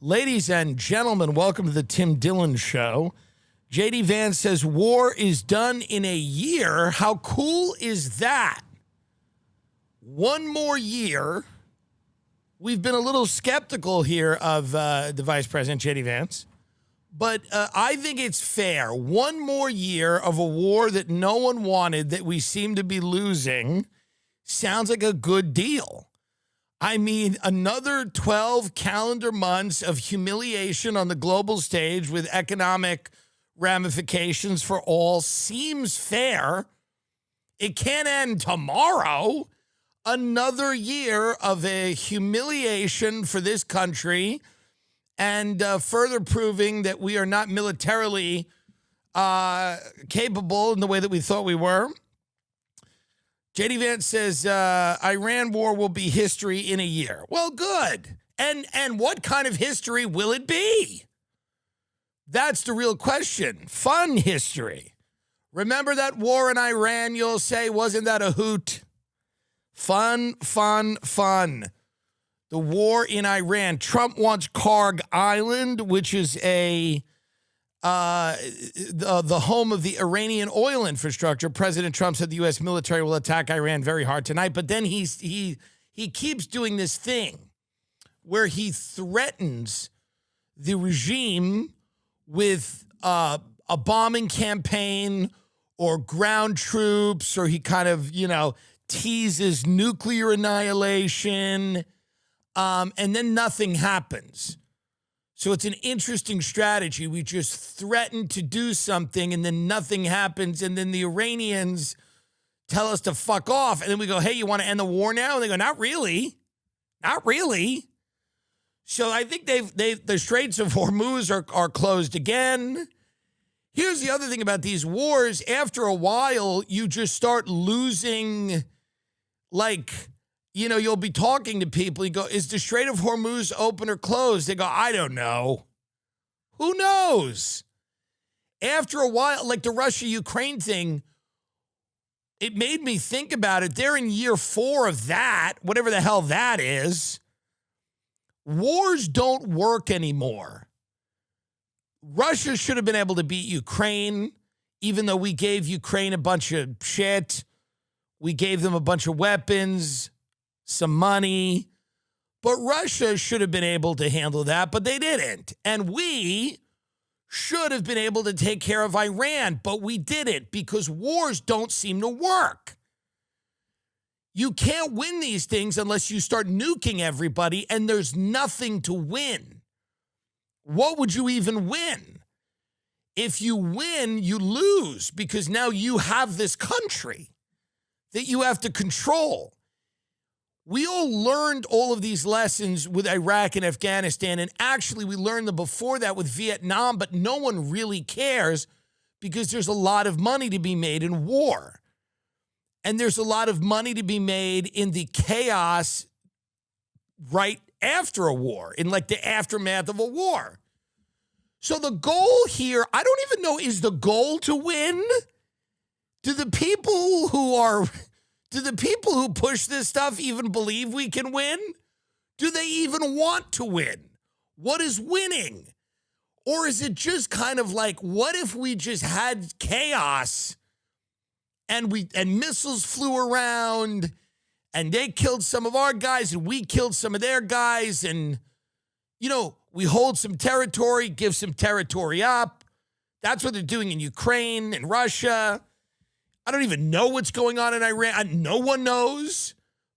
Ladies and gentlemen, welcome to the Tim Dillon Show. JD Vance says war is done in a year. How cool is that? One more year. We've been a little skeptical here of the Vice President, JD Vance. But I think it's fair. One more year of a war that no one wanted, that we seem to be losing, sounds like a good deal. I mean, another 12 calendar months of humiliation on the global stage with economic ramifications for all seems fair. It can't end tomorrow. Another year of a humiliation for this country and further proving that we are not militarily capable in the way that we thought we were. JD Vance says Iran war will be history in a year. Well, good. And what kind of history will it be? That's the real question. Fun history. Remember that war in Iran, you'll say, wasn't that a hoot? Fun, fun, fun. The war in Iran. Trump wants Karg Island, which is the home of the Iranian oil infrastructure. President Trump said the U.S. military will attack Iran very hard tonight. But then he keeps doing this thing where he threatens the regime with a bombing campaign or ground troops, or he kind of, teases nuclear annihilation, and then nothing happens. So it's an interesting strategy. We just threaten to do something and then nothing happens. And then the Iranians tell us to fuck off. And then we go, hey, you want to end the war now? And they go, not really. Not really. So I think the Straits of Hormuz are closed again. Here's the other thing about these wars. After a while, you just start losing, you'll be talking to people. You go, is the Strait of Hormuz open or closed? They go, I don't know. Who knows? After a while, like the Russia-Ukraine thing, it made me think about it. They're in year 4 of that, whatever the hell that is. Wars don't work anymore. Russia should have been able to beat Ukraine, even though we gave Ukraine a bunch of shit. We gave them a bunch of weapons, some money, but Russia should have been able to handle that, but they didn't. And we should have been able to take care of Iran, but we didn't, because wars don't seem to work. You can't win these things unless you start nuking everybody, and there's nothing to win. What would you even win? If you win, you lose, because now you have this country that you have to control. We all learned all of these lessons with Iraq and Afghanistan, and actually we learned them before that with Vietnam, but no one really cares because there's a lot of money to be made in war. And there's a lot of money to be made in the chaos right after a war, in like the aftermath of a war. So the goal here, I don't even know, is the goal to win? Do the people who push this stuff even believe we can win? Do they even want to win? What is winning? Or is it just kind of like, what if we just had chaos and missiles flew around and they killed some of our guys and we killed some of their guys, and, we hold some territory, give some territory up. That's what they're doing in Ukraine and Russia. I don't even know what's going on in Iran. No one knows.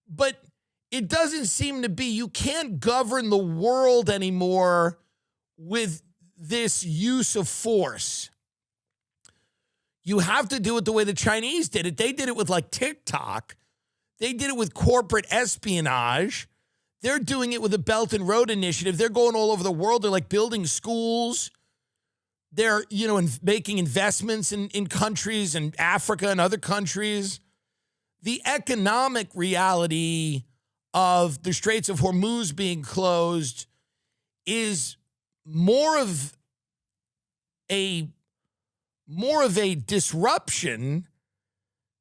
But it doesn't seem to be, you can't govern the world anymore with this use of force. You have to do it the way the Chinese did it. They did it with like Tik Tok. They did it with corporate espionage. They're doing it with the Belt and Road Initiative. They're going all over the world. They're like building schools. They're, making investments in countries and Africa and other countries. The economic reality of the Straits of Hormuz being closed is more of a disruption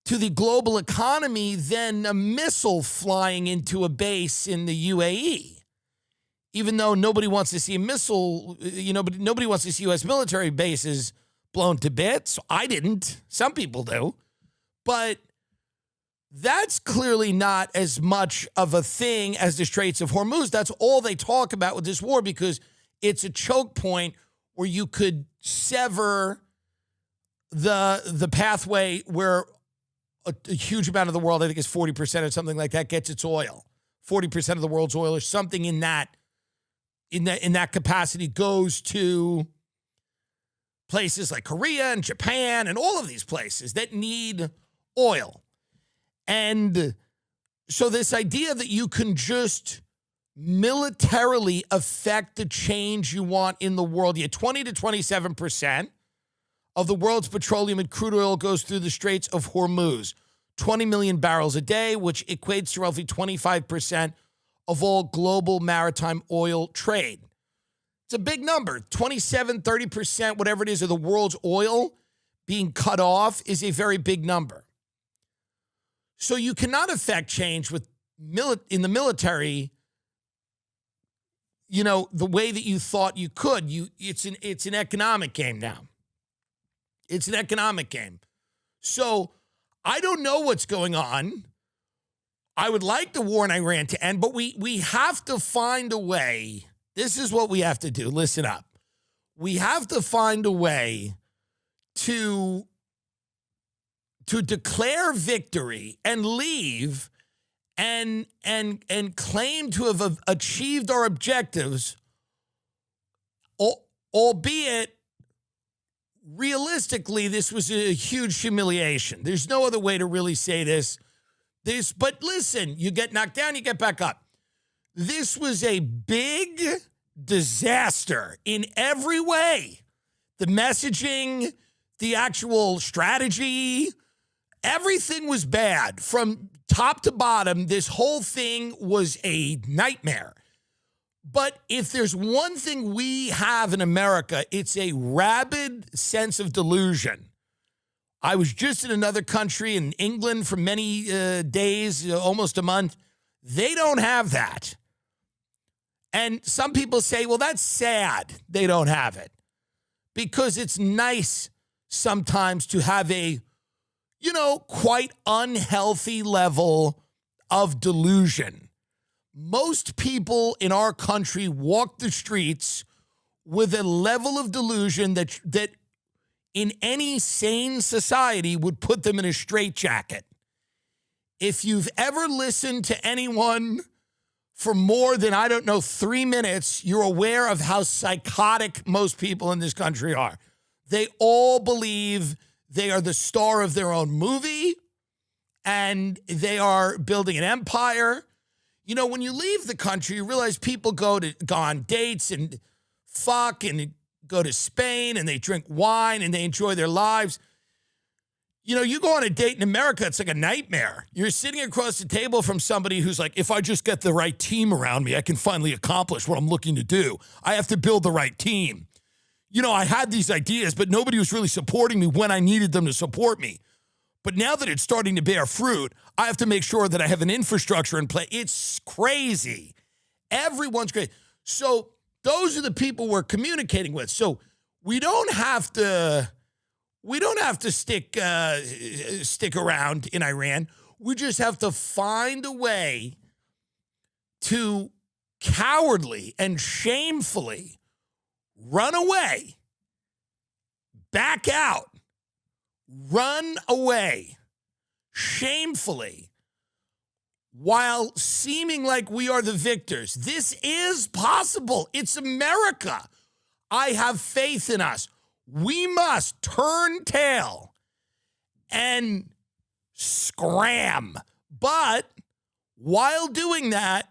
to the global economy than a missile flying into a base in the UAE. even though nobody wants to see a missile, but nobody wants to see U.S. military bases blown to bits. I didn't. Some people do. But that's clearly not as much of a thing as the Straits of Hormuz. That's all they talk about with this war because it's a choke point where you could sever the pathway where a huge amount of the world, I think it's 40% or something like that, gets its oil. 40% of the world's oil or something in that capacity goes to places like Korea and Japan and all of these places that need oil. And so this idea that you can just militarily affect the change you want in the world, 20 to 27% of the world's petroleum and crude oil goes through the Straits of Hormuz, 20 million barrels a day, which equates to roughly 25% of all global maritime oil trade. It's a big number. 27, 30%, whatever it is, of the world's oil being cut off is a very big number. So you cannot affect change in the military, the way that you thought you could. It's an economic game now. It's an economic game. So I don't know what's going on. I would like the war in Iran to end, but we have to find a way. This is what we have to do. Listen up. We have to find a way to declare victory and leave and claim to have achieved our objectives, albeit realistically, this was a huge humiliation. There's no other way to really say this. But listen, you get knocked down, you get back up. This was a big disaster in every way. The messaging, the actual strategy, everything was bad. From top to bottom, this whole thing was a nightmare. But if there's one thing we have in America, it's a rabid sense of delusion. I was just in another country, in England, for many days, almost a month. They don't have that. And some people say, well, that's sad they don't have it. Because it's nice sometimes to have a, quite unhealthy level of delusion. Most people in our country walk the streets with a level of delusion that in any sane society would put them in a straitjacket. If you've ever listened to anyone for more than, 3 minutes, you're aware of how psychotic most people in this country are. They all believe they are the star of their own movie and they are building an empire. When you leave the country, you realize people go on dates and fuck and go to Spain and they drink wine and they enjoy their lives. You go on a date in America, it's like a nightmare. You're sitting across the table from somebody who's like, if I just get the right team around me, I can finally accomplish what I'm looking to do. I have to build the right team. I had these ideas, but nobody was really supporting me when I needed them to support me. But now that it's starting to bear fruit, I have to make sure that I have an infrastructure in place. It's crazy. Everyone's crazy. So those are the people we're communicating with. So we don't have to stick around in Iran. We just have to find a way to cowardly and shamefully run away, back out, run away shamefully while seeming like we are the victors. This is possible. It's America. I have faith in us. We must turn tail and scram. But while doing that,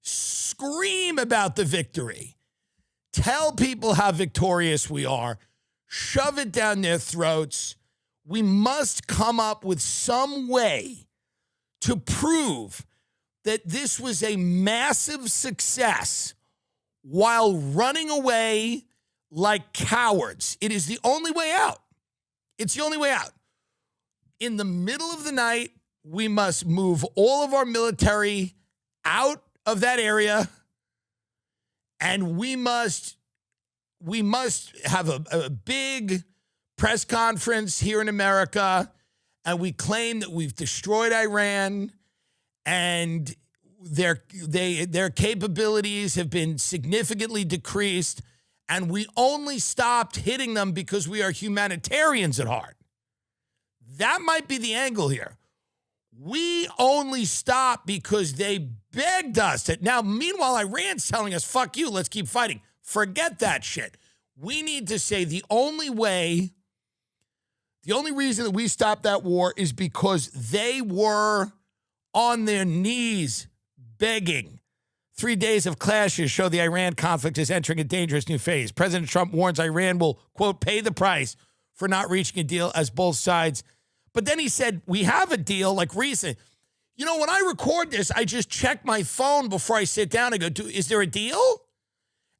scream about the victory. Tell people how victorious we are. Shove it down their throats. We must come up with some way to prove that this was a massive success while running away like cowards. It is the only way out. It's the only way out. In the middle of the night, we must move all of our military out of that area And we must have a big press conference here in America, and we claim that we've destroyed Iran and their capabilities have been significantly decreased, and we only stopped hitting them because we are humanitarians at heart. That might be the angle here. We only stopped because they begged us to. Now, meanwhile, Iran's telling us, fuck you, let's keep fighting. Forget that shit. We need to say the only reason that we stopped that war is because they were on their knees begging. 3 days of clashes show the Iran conflict is entering a dangerous new phase. President Trump warns Iran will, quote, pay the price for not reaching a deal as both sides. But then he said, we have a deal like recent. You know, when I record this, I just check my phone before I sit down and go, is there a deal?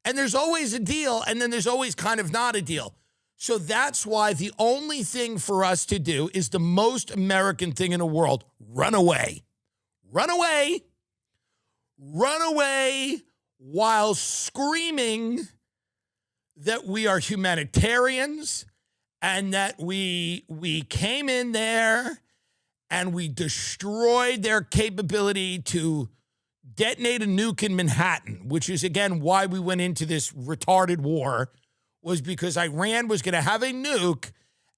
And there's always a deal, and then there's always kind of not a deal. So that's why the only thing for us to do is the most American thing in the world, run away. Run away. Run away while screaming that we are humanitarians and that we came in there and we destroyed their capability to detonate a nuke in Manhattan, which is, again, why we went into this retarded war, was because Iran was going to have a nuke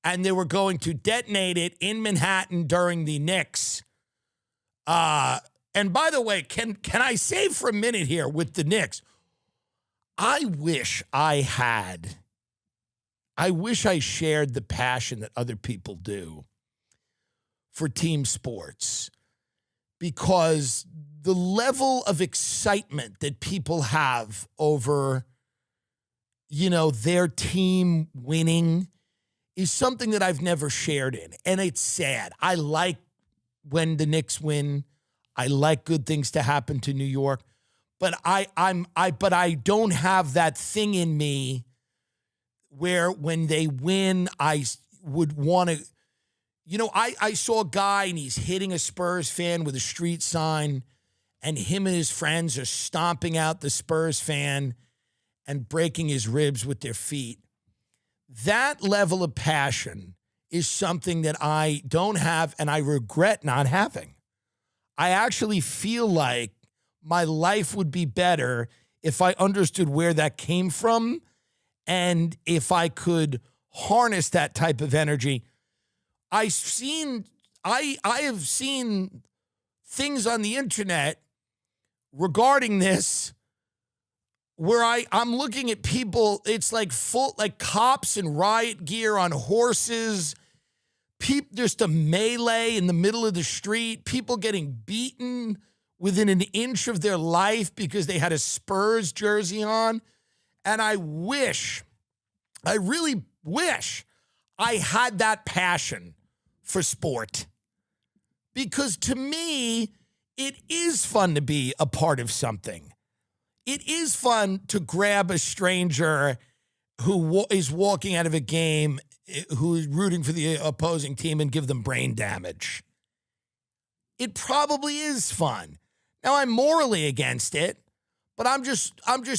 and they were going to detonate it in Manhattan during the Knicks. And by the way, can I say for a minute here with the Knicks, I wish I shared the passion that other people do for team sports, because the level of excitement that people have over, you know, their team winning is something that I've never shared in. And it's sad. I like when the Knicks win. I like good things to happen to New York. But I don't have that thing in me where when they win, I would want to, you know, I saw a guy and he's hitting a Spurs fan with a street sign, and him and his friends are stomping out the Spurs fan and breaking his ribs with their feet. That level of passion is something that I don't have, and I regret not having. I actually feel like my life would be better if I understood where that came from, and if I could harness that type of energy. I have seen things on the internet regarding this where I'm looking at people, it's like cops in riot gear on horses, just a melee in the middle of the street, people getting beaten within an inch of their life because they had a Spurs jersey on. And I really wish I had that passion for sport, because to me, it is fun to be a part of something. It is fun to grab a stranger who is walking out of a game, who is rooting for the opposing team, and give them brain damage. It probably is fun. Now, I'm morally against it, but I'm just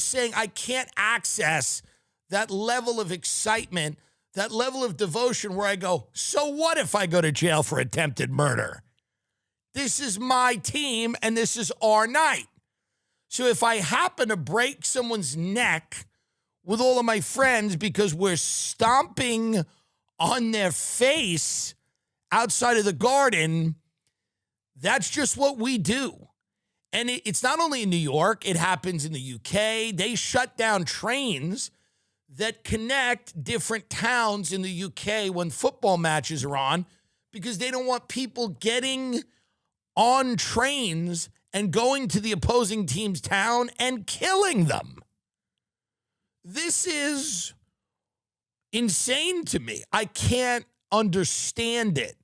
saying I can't access that level of excitement, that level of devotion where I go, so what if I go to jail for attempted murder? This is my team and this is our night. So if I happen to break someone's neck with all of my friends because we're stomping on their face outside of the Garden, that's just what we do. And it's not only in New York, it happens in the UK. They shut down trains that connect different towns in the UK when football matches are on, because they don't want people getting on trains and going to the opposing team's town and killing them. This is insane to me. I can't understand it.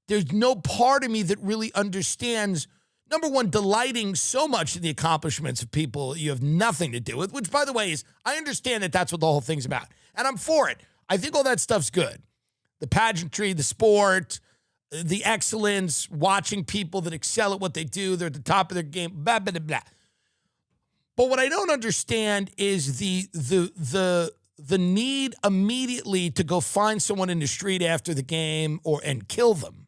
There's no part of me that really understands, number one, delighting so much in the accomplishments of people you have nothing to do with, which, by the way, is, I understand that that's what the whole thing's about. And I'm for it. I think all that stuff's good. The pageantry, the sport, the excellence, watching people that excel at what they do, they're at the top of their game, blah, blah, blah, blah. But what I don't understand is the need immediately to go find someone in the street after the game and kill them.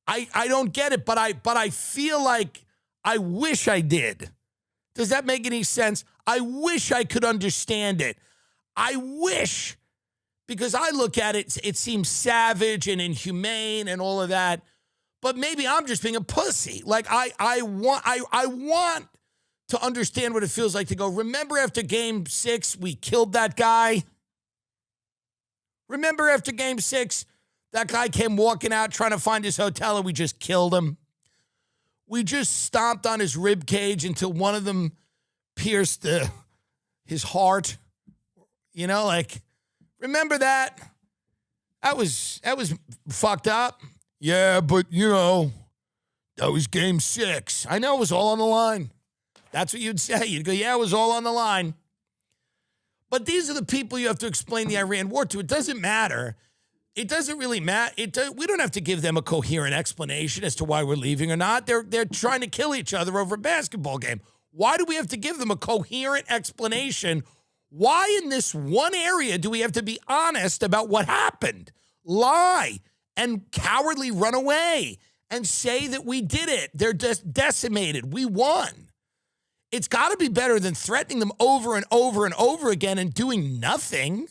I don't get it, but I feel like I wish I did. Does that make any sense? I wish I could understand it. I wish, because I look at it, it seems savage and inhumane and all of that. But maybe I'm just being a pussy. Like I want to understand what it feels like to go, remember after game 6, we killed that guy? Remember after game 6, that guy came walking out trying to find his hotel and we just killed him? We just stomped on his rib cage until one of them pierced his heart. You know, like, remember that? That was fucked up. Yeah, but, you know, that was game 6. I know it was all on the line. That's what you'd say. You'd go, yeah, it was all on the line. But these are the people you have to explain the Iran war to. It doesn't matter. It doesn't really matter. We don't have to give them a coherent explanation as to why we're leaving or not. They're trying to kill each other over a basketball game. Why do we have to give them a coherent explanation? Why in this one area do we have to be honest about what happened? Lie and cowardly run away and say that we did it. They're just decimated. We won. It's got to be better than threatening them over and over and over again and doing nothing.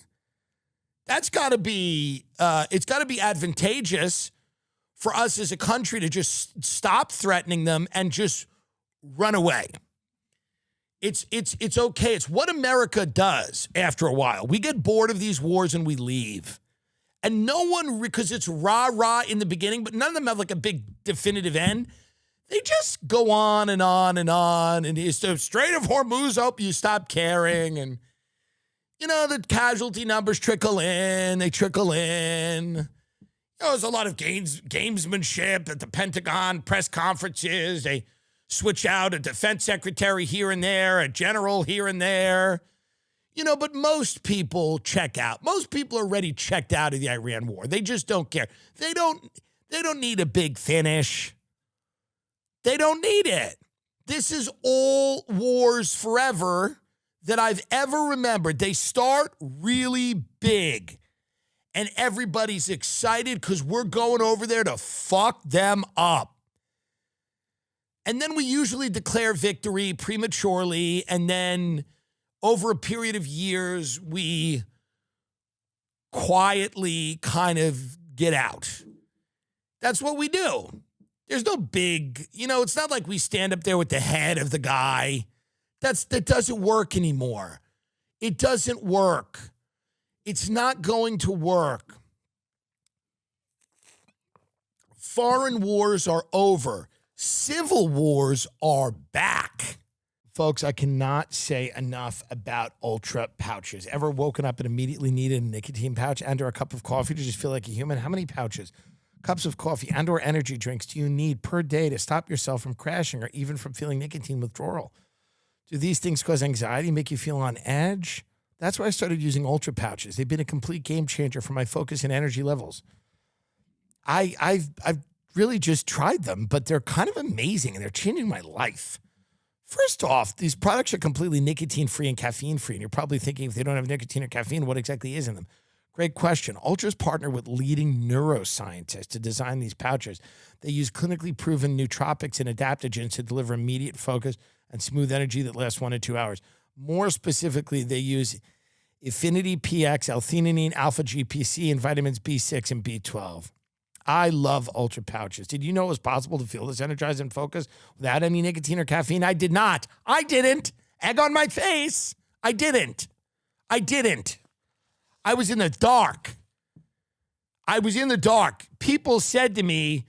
That's got to be, it's got to be advantageous for us as a country to just stop threatening them and just run away. It's okay. It's what America does after a while. We get bored of these wars and we leave. And no one, because it's rah-rah in the beginning, but none of them have like a big definitive end. They just go on and on and on. And it's the Strait of Hormuz, you stop caring. And, you know, the casualty numbers trickle in. They trickle in. You know, there's a lot of gamesmanship at the Pentagon press conferences. They switch out a defense secretary here and there, a general here and there. You know, but most people check out. Most people are already checked out of the Iran war. They just don't care. They don't need a big finish. They don't need it. This is all wars forever that I've ever remembered. They start really big, and everybody's excited because we're going over there to fuck them up. And then we usually declare victory prematurely, and then over a period of years, we quietly kind of get out. That's what we do. There's no big, you know, it's not like we stand up there with the head of the guy. That doesn't work anymore. It doesn't work. It's not going to work. Foreign wars are over. Civil wars are back. Folks, I cannot say enough about Ultra pouches. Ever woken up and immediately needed a nicotine pouch and or a cup of coffee to just feel like a human? How many pouches, cups of coffee, and or energy drinks do you need per day to stop yourself from crashing or even from feeling nicotine withdrawal? Do these things cause anxiety, make you feel on edge? That's why I started using Ultra pouches. They've been a complete game changer for my focus and energy levels. I've really just tried them, but they're kind of amazing and they're changing my life. First off, these products are completely nicotine-free and caffeine-free, and you're probably thinking if they don't have nicotine or caffeine, what exactly is in them? Great question. Ultra's partner with leading neuroscientists to design these pouches. They use clinically proven nootropics and adaptogens to deliver immediate focus and smooth energy that lasts 1 to 2 hours. More specifically, they use Affinity PX, L-theanine, alpha-GPC, and vitamins B6 and B12. I love Ultra pouches. Did you know it was possible to feel this energized and focused without any nicotine or caffeine? I did not. I didn't. Egg on my face. I didn't. I was in the dark. People said to me,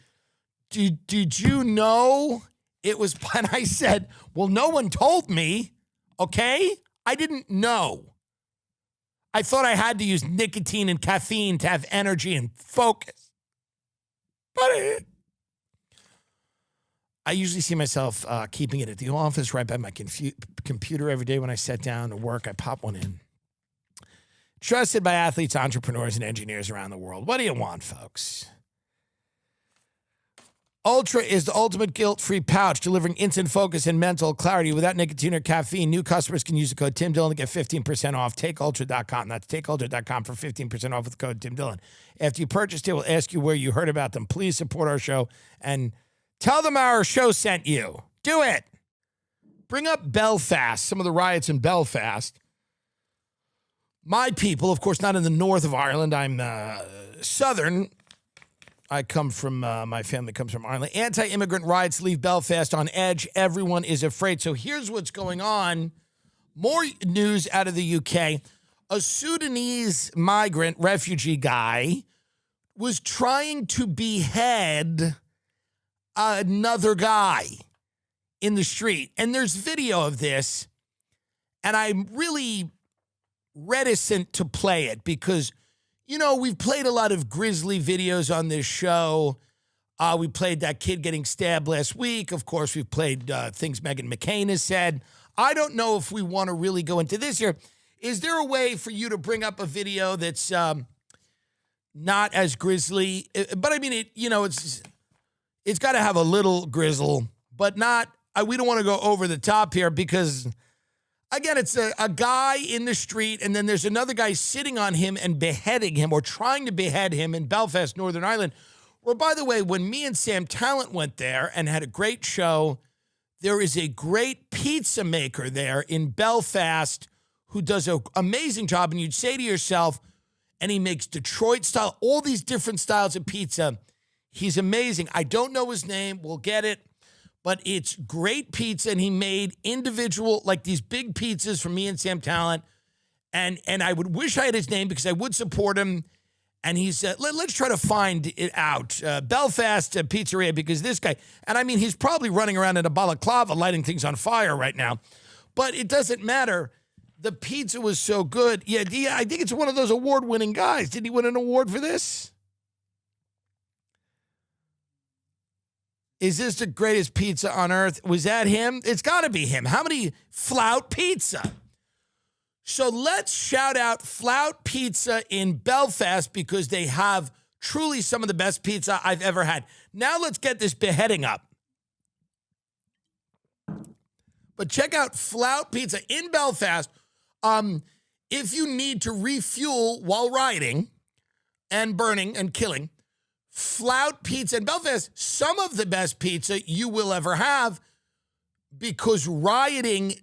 did you know it was, and I said, well, no one told me, okay? I didn't know. I thought I had to use nicotine and caffeine to have energy and focus. But I usually see myself keeping it at the office right by my computer every day when I sit down to work. I pop one in. Trusted by athletes, entrepreneurs, and engineers around the world. What do you want, folks? Ultra is the ultimate guilt-free pouch, delivering instant focus and mental clarity without nicotine or caffeine. New customers can use the code Tim Dillon to get 15% off. TakeUltra.com. That's TakeUltra.com for 15% off with the code Tim Dillon. After you purchase it, we'll ask you where you heard about them. Please support our show and tell them our show sent you. Do it. Bring up Belfast, some of the riots in Belfast. My people, of course, not in the north of Ireland. I'm southern. I come from, my family comes from Ireland. Anti-immigrant riots leave Belfast on edge. Everyone is afraid. So here's what's going on. More news out of the UK. A Sudanese migrant refugee guy was trying to behead another guy in the street. And there's video of this. And I'm really reticent to play it because, you know, we've played a lot of grisly videos on this show. We played that kid getting stabbed last week. Of course, we've played things Meghan McCain has said. I don't know if we want to really go into this here. Is there a way for you to bring up a video that's not as grisly? But I mean, it's got to have a little grizzle, but not, we don't want to go over the top here because, again, it's a guy in the street, and then there's another guy sitting on him and beheading him or trying to behead him in Belfast, Northern Ireland. Where, by the way, when me and Sam Talent went there and had a great show, there is a great pizza maker there in Belfast who does an amazing job. And you'd say to yourself, and he makes Detroit style, all these different styles of pizza. He's amazing. I don't know his name. We'll get it. But it's great pizza, and he made individual, like these big pizzas for me and Sam Talent. And I would wish I had his name because I would support him. And he said, let's try to find it out. Belfast Pizzeria, because this guy, and I mean, he's probably running around in a balaclava lighting things on fire right now. But it doesn't matter. The pizza was so good. Yeah, I think it's one of those award-winning guys. Did he win an award for this? Is this the greatest pizza on earth? Was that him? It's got to be him. How many Flout Pizza? So let's shout out Flout Pizza in Belfast because they have truly some of the best pizza I've ever had. Now let's get this beheading up. But check out Flout Pizza in Belfast. If you need to refuel while riding and burning and killing, Flout Pizza in Belfast, some of the best pizza you will ever have because rioting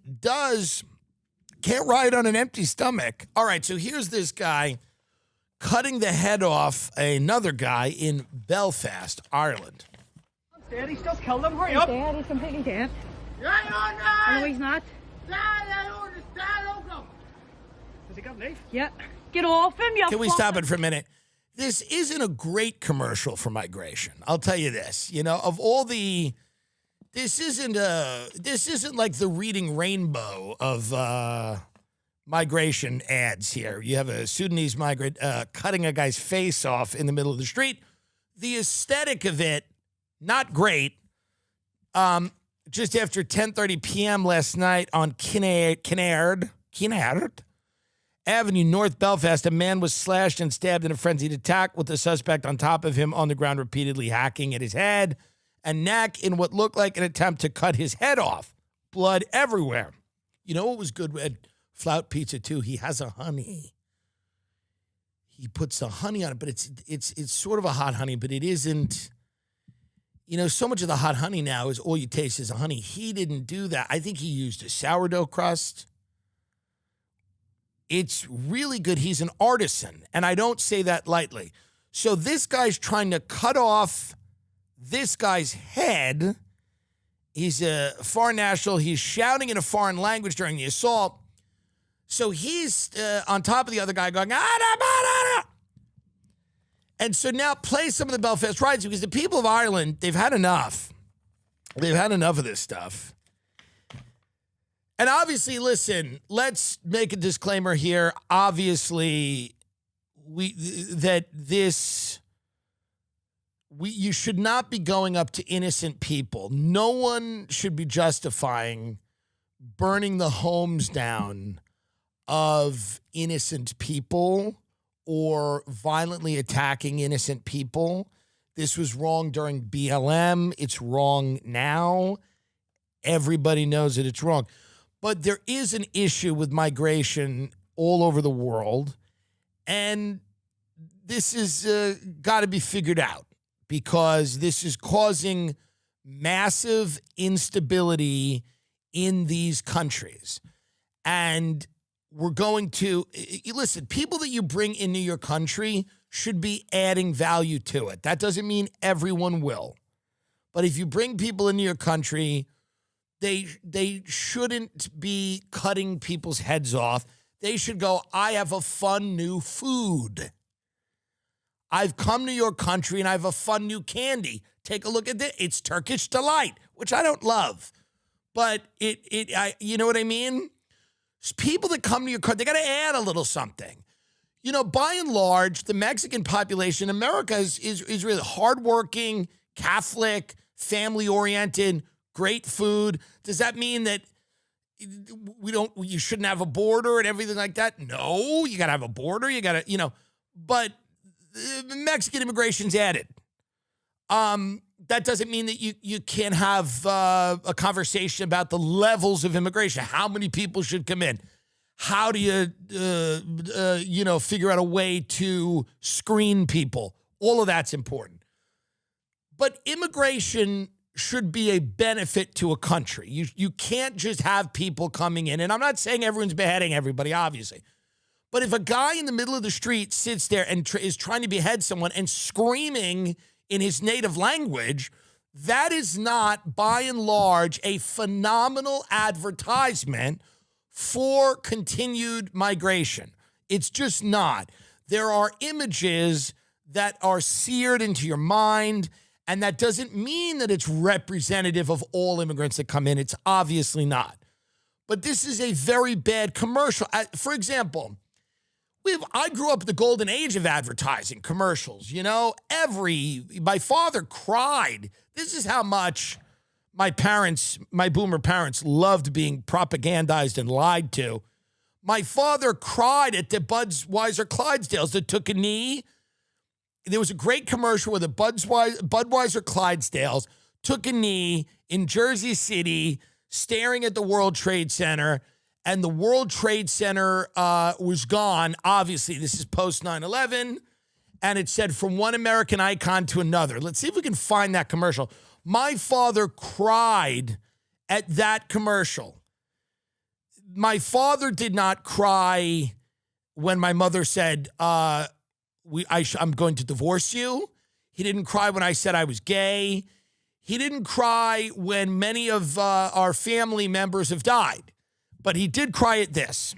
can't riot on an empty stomach. All right, so here's this guy cutting the head off another guy in Belfast, Ireland. I'm dead, he's just killed him, hurry up. He's dead, he's completely dead. Yeah, No, he's not. Has he got a knife? Yeah. Get off him, you Can we stop it for a minute? This isn't a great commercial for migration. I'll tell you this. You know, of all the, this isn't like the Reading Rainbow of migration ads here. You have a Sudanese migrant cutting a guy's face off in the middle of the street. The aesthetic of it, not great. Just after 10:30 p.m. last night on Kinnaird Avenue, North Belfast, a man was slashed and stabbed in a frenzied attack with the suspect on top of him on the ground, repeatedly hacking at his head and neck in what looked like an attempt to cut his head off. Blood everywhere. You know what was good at Flout Pizza too? He has a honey. He puts the honey on it, but it's sort of a hot honey, but it isn't. You know, so much of the hot honey now is all you taste is a honey. He didn't do that. I think he used a sourdough crust. It's really good. He's an artisan, and I don't say that lightly. So this guy's trying to cut off this guy's head. He's a foreign national. He's shouting in a foreign language during the assault. So he's on top of the other guy going, and so now play some of the Belfast riots because the people of Ireland, they've had enough. They've had enough of this stuff. And obviously, listen, let's make a disclaimer here. Obviously, you should not be going up to innocent people. No one should be justifying burning the homes down of innocent people or violently attacking innocent people. This was wrong during BLM. It's wrong now. Everybody knows that it's wrong. But there is an issue with migration all over the world. And this is got to be figured out because this is causing massive instability in these countries. And we're going to, listen, people that you bring into your country should be adding value to it. That doesn't mean everyone will. But if you bring people into your country, they shouldn't be cutting people's heads off. They should go, I have a fun new food. I've come to your country and I have a fun new candy. Take a look at this. It's Turkish Delight, which I don't love. But you know what I mean? People that come to your country, they got to add a little something. You know, by and large, the Mexican population in America is really hardworking, Catholic, family-oriented, great food. Does that mean that you shouldn't have a border and everything like that? No, you got to have a border. You got to, but Mexican immigration's added. That doesn't mean that you can't have a conversation about the levels of immigration. How many people should come in? How do you, figure out a way to screen people? All of that's important. But immigration should be a benefit to a country. You can't just have people coming in. And I'm not saying everyone's beheading everybody, obviously. But if a guy in the middle of the street sits there and is trying to behead someone and screaming in his native language, that is not, by and large, a phenomenal advertisement for continued migration. It's just not. There are images that are seared into your mind, and that doesn't mean that it's representative of all immigrants that come in. It's obviously not. But this is a very bad commercial. For example, I grew up in the golden age of advertising, commercials, my father cried. This is how much my boomer parents loved being propagandized and lied to. My father cried at the Budweiser Clydesdales that took a knee. There was a great commercial where the Budweiser Clydesdales took a knee in Jersey City, staring at the World Trade Center, and the World Trade Center was gone. Obviously, this is post 9/11, and it said from one American icon to another. Let's see if we can find that commercial. My father cried at that commercial. My father did not cry when my mother said, I'm going to divorce you. He didn't cry when I said I was gay. He didn't cry when many of our family members have died. But he did cry at this.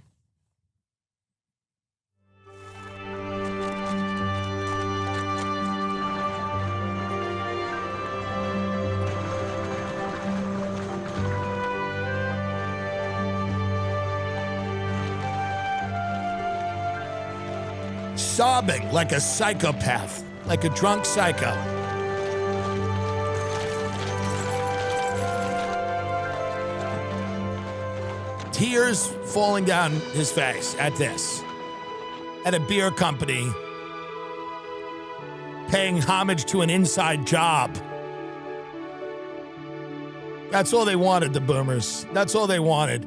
Sobbing like a psychopath, like a drunk psycho. Tears falling down his face at this. At a beer company paying homage to an inside job. That's all they wanted, the boomers. That's all they wanted.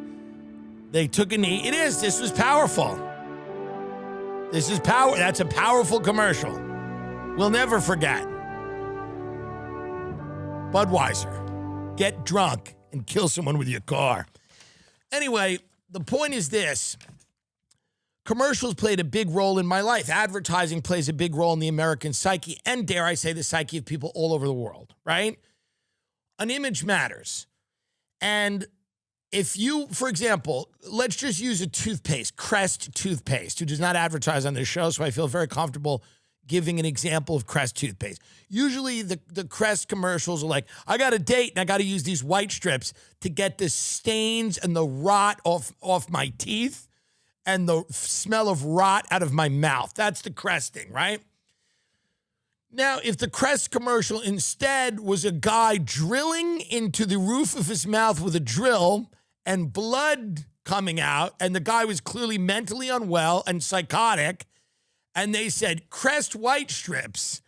They took a knee. This was powerful. This is power. That's a powerful commercial. We'll never forget. Budweiser. Get drunk and kill someone with your car. Anyway, the point is this. Commercials played a big role in my life. Advertising plays a big role in the American psyche and, dare I say, the psyche of people all over the world, right? An image matters. And if you, for example, let's just use a toothpaste, Crest toothpaste, who does not advertise on this show, so I feel very comfortable giving an example of Crest toothpaste. Usually the Crest commercials are like, I got a date and I got to use these white strips to get the stains and the rot off my teeth and the smell of rot out of my mouth. That's the Crest thing, right? Now, if the Crest commercial instead was a guy drilling into the roof of his mouth with a drill and blood coming out, and the guy was clearly mentally unwell and psychotic, and they said, Crest white strips,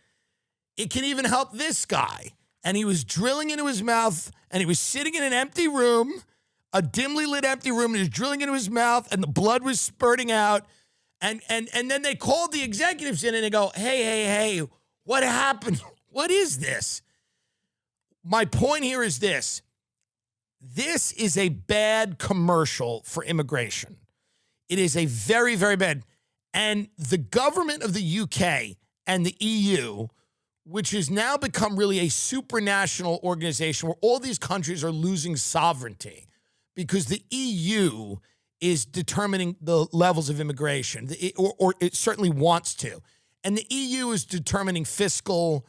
It can even help this guy. And he was drilling into his mouth, and he was sitting in an empty room, a dimly lit empty room, and he was drilling into his mouth, and the blood was spurting out. And then they called the executives in, and they go, hey, what happened? What is this? My point here is this. This is a bad commercial for immigration. It is a very, very bad. And the government of the UK and the EU, which has now become really a supranational organization where all these countries are losing sovereignty because the EU is determining the levels of immigration, or it certainly wants to. And the EU is determining fiscal,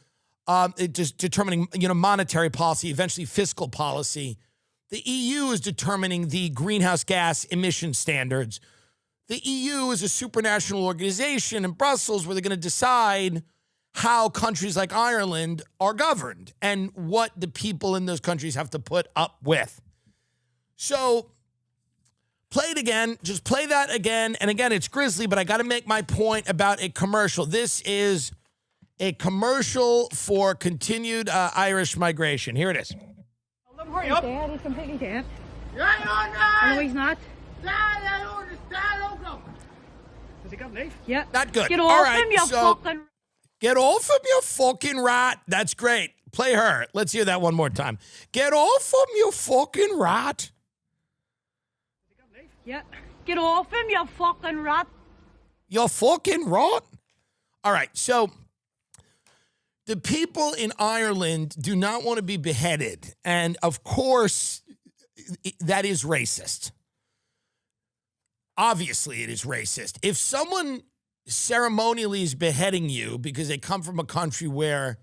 determining monetary policy, eventually fiscal policy. The EU is determining the greenhouse gas emission standards. The EU is a supranational organization in Brussels where they're going to decide how countries like Ireland are governed and what the people in those countries have to put up with. So play it again. Just play that again. And again, it's grisly, but I got to make my point about a commercial. This is a commercial for continued Irish migration. Here it is. Hurry up. Dad, he's completely dead. Yeah, No, he's not. Has he got a knife? Yeah. Not good. Get All off right, him, you so- fucking... Get off him, you fucking rat. That's great. Play her. Let's hear that one more time. Get off him, you fucking rat. Has he got a knife? Yeah. Get off him, you fucking rat. You fucking rat. All right, so the people in Ireland do not want to be beheaded. And of course, that is racist. Obviously, it is racist. If someone ceremonially is beheading you because they come from a country where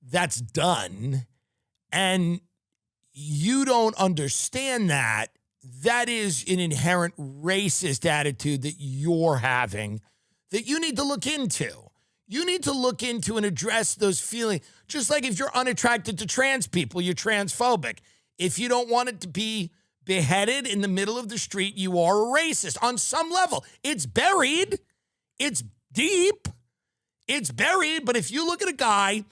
that's done and you don't understand that, that is an inherent racist attitude that you're having that you need to look into. You need to look into and address those feelings. Just like if you're unattracted to trans people, you're transphobic. If you don't want it to be beheaded in the middle of the street, you are a racist on some level. It's buried. It's deep. It's buried. But if you look at a guy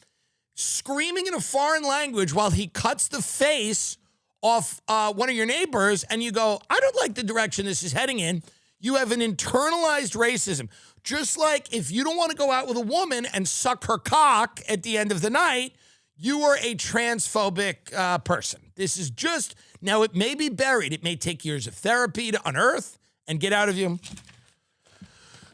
screaming in a foreign language while he cuts the face off one of your neighbors and you go, I don't like the direction this is heading in, you have an internalized racism. Just like if you don't want to go out with a woman and suck her cock at the end of the night, you are a transphobic person. This is just, now it may be buried. It may take years of therapy to unearth and get out of you.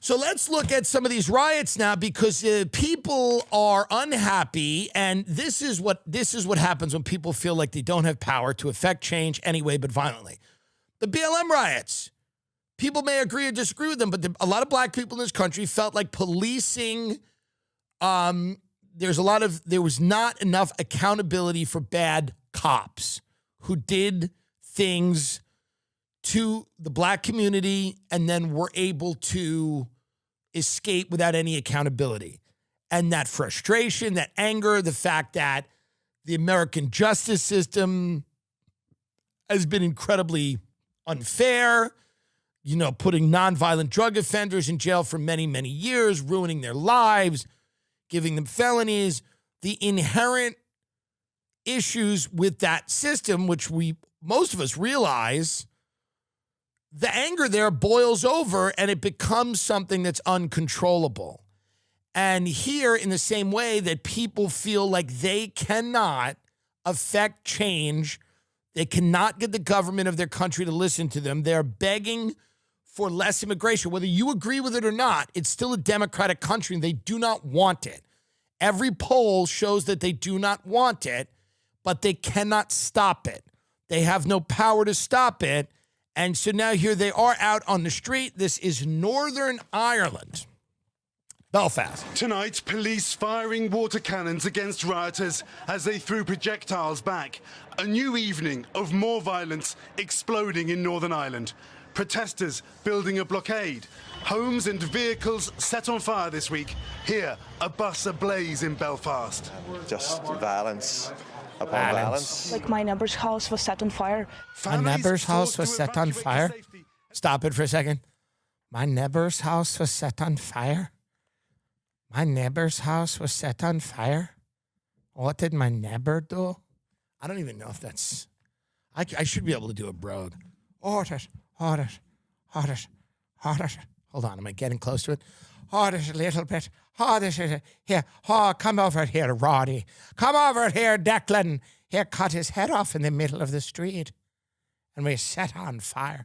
So let's look at some of these riots now because people are unhappy, and this is what happens when people feel like they don't have power to affect change anyway, but violently. The BLM riots. People may agree or disagree with them, but a lot of black people in this country felt like policing. There was not enough accountability for bad cops who did things to the black community and then were able to escape without any accountability. And that frustration, that anger, the fact that the American justice system has been incredibly unfair, putting nonviolent drug offenders in jail for many, many years, ruining their lives, giving them felonies, the inherent issues with that system, which most of us realize, the anger there boils over and it becomes something that's uncontrollable. And here, in the same way that people feel like they cannot affect change, they cannot get the government of their country to listen to them, they're begging for less immigration. Whether you agree with it or not, it's still a democratic country and they do not want it. Every poll shows that they do not want it, but they cannot stop it. They have no power to stop it. And so now here they are out on the street. This is Northern Ireland, Belfast. Tonight, police firing water cannons against rioters as they threw projectiles back. A new evening of more violence exploding in Northern Ireland. Protesters building a blockade. Homes and vehicles set on fire this week. Here, a bus ablaze in Belfast. Just violence upon violence. Like my neighbour's house was set on fire. My neighbor's house was set on fire? Stop it for a second. My neighbor's house was set on fire? My neighbor's house was set on fire. What did my neighbor do? I don't even know if that's... I should be able to do a brogue. Hold it. Hold on, am I getting close to it? Hold it a little bit. Hold it here. Oh, come over here, Roddy. Come over here, Declan. Here, cut his head off in the middle of the street. And we set on fire.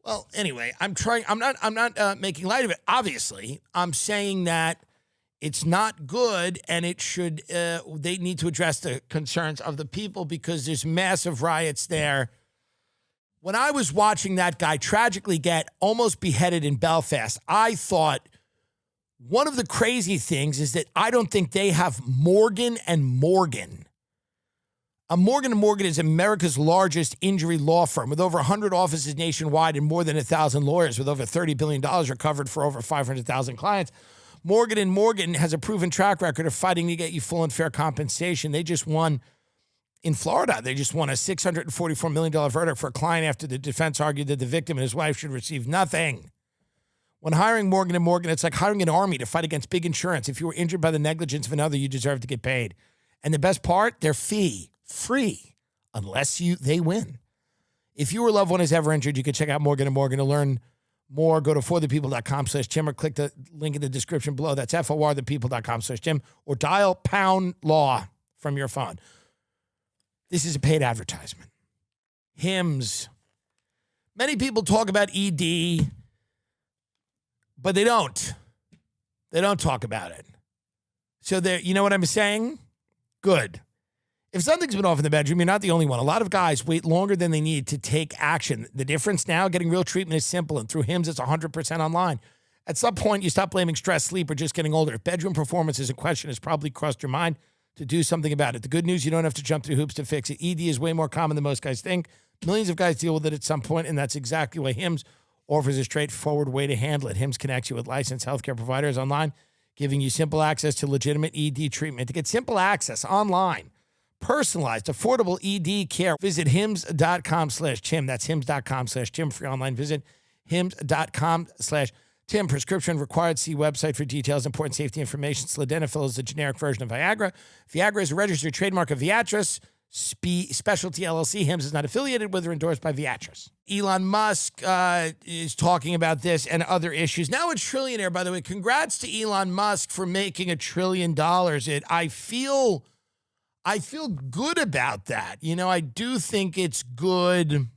Well, anyway, I'm not making light of it. Obviously, I'm saying that it's not good, and it should. They need to address the concerns of the people because there's massive riots there. When I was watching that guy tragically get almost beheaded in Belfast, I thought one of the crazy things is that I don't think they have Morgan & Morgan. Morgan & Morgan is America's largest injury law firm with over 100 offices nationwide and more than 1,000 lawyers with over $30 billion recovered for over 500,000 clients. Morgan & Morgan has a proven track record of fighting to get you full and fair compensation. They just won in Florida. They just won a $644 million verdict for a client after the defense argued that the victim and his wife should receive nothing. When hiring Morgan & Morgan, it's like hiring an army to fight against big insurance. If you were injured by the negligence of another, you deserve to get paid. And the best part, they're fee-free, unless they win. If your loved one is ever injured, you can check out Morgan & Morgan to learn more. Go to forthepeople.com/Jim or click the link in the description below. That's forthepeople.com/Jim or dial #law from your phone. This is a paid advertisement. Hims. Many people talk about ED, but they don't. They don't talk about it. So you know what I'm saying? Good. If something's been off in the bedroom, you're not the only one. A lot of guys wait longer than they need to take action. The difference now, getting real treatment is simple, and through Hims, it's 100% online. At some point, you stop blaming stress, sleep, or just getting older. If bedroom performance is a question, it's probably crossed your mind to do something about it. The good news, you don't have to jump through hoops to fix it. ED is way more common than most guys think. Millions of guys deal with it at some point, and that's exactly why Hims offers a straightforward way to handle it. Hims connects you with licensed healthcare providers online, giving you simple access to legitimate ED treatment. To get simple access online, personalized, affordable ED care, visit hims.com/Tim. That's hims.com/Tim for your online visit. hims.com/Tim. Prescription required. See website for details. Important safety information. Sildenafil is the generic version of Viagra. Viagra is a registered trademark of Viatris Specialty LLC. Hims is not affiliated with or endorsed by Viatris. Elon Musk is talking about this and other issues. Now a trillionaire, by the way. Congrats to Elon Musk for making $1 trillion. I feel good about that. You know, I do think it's good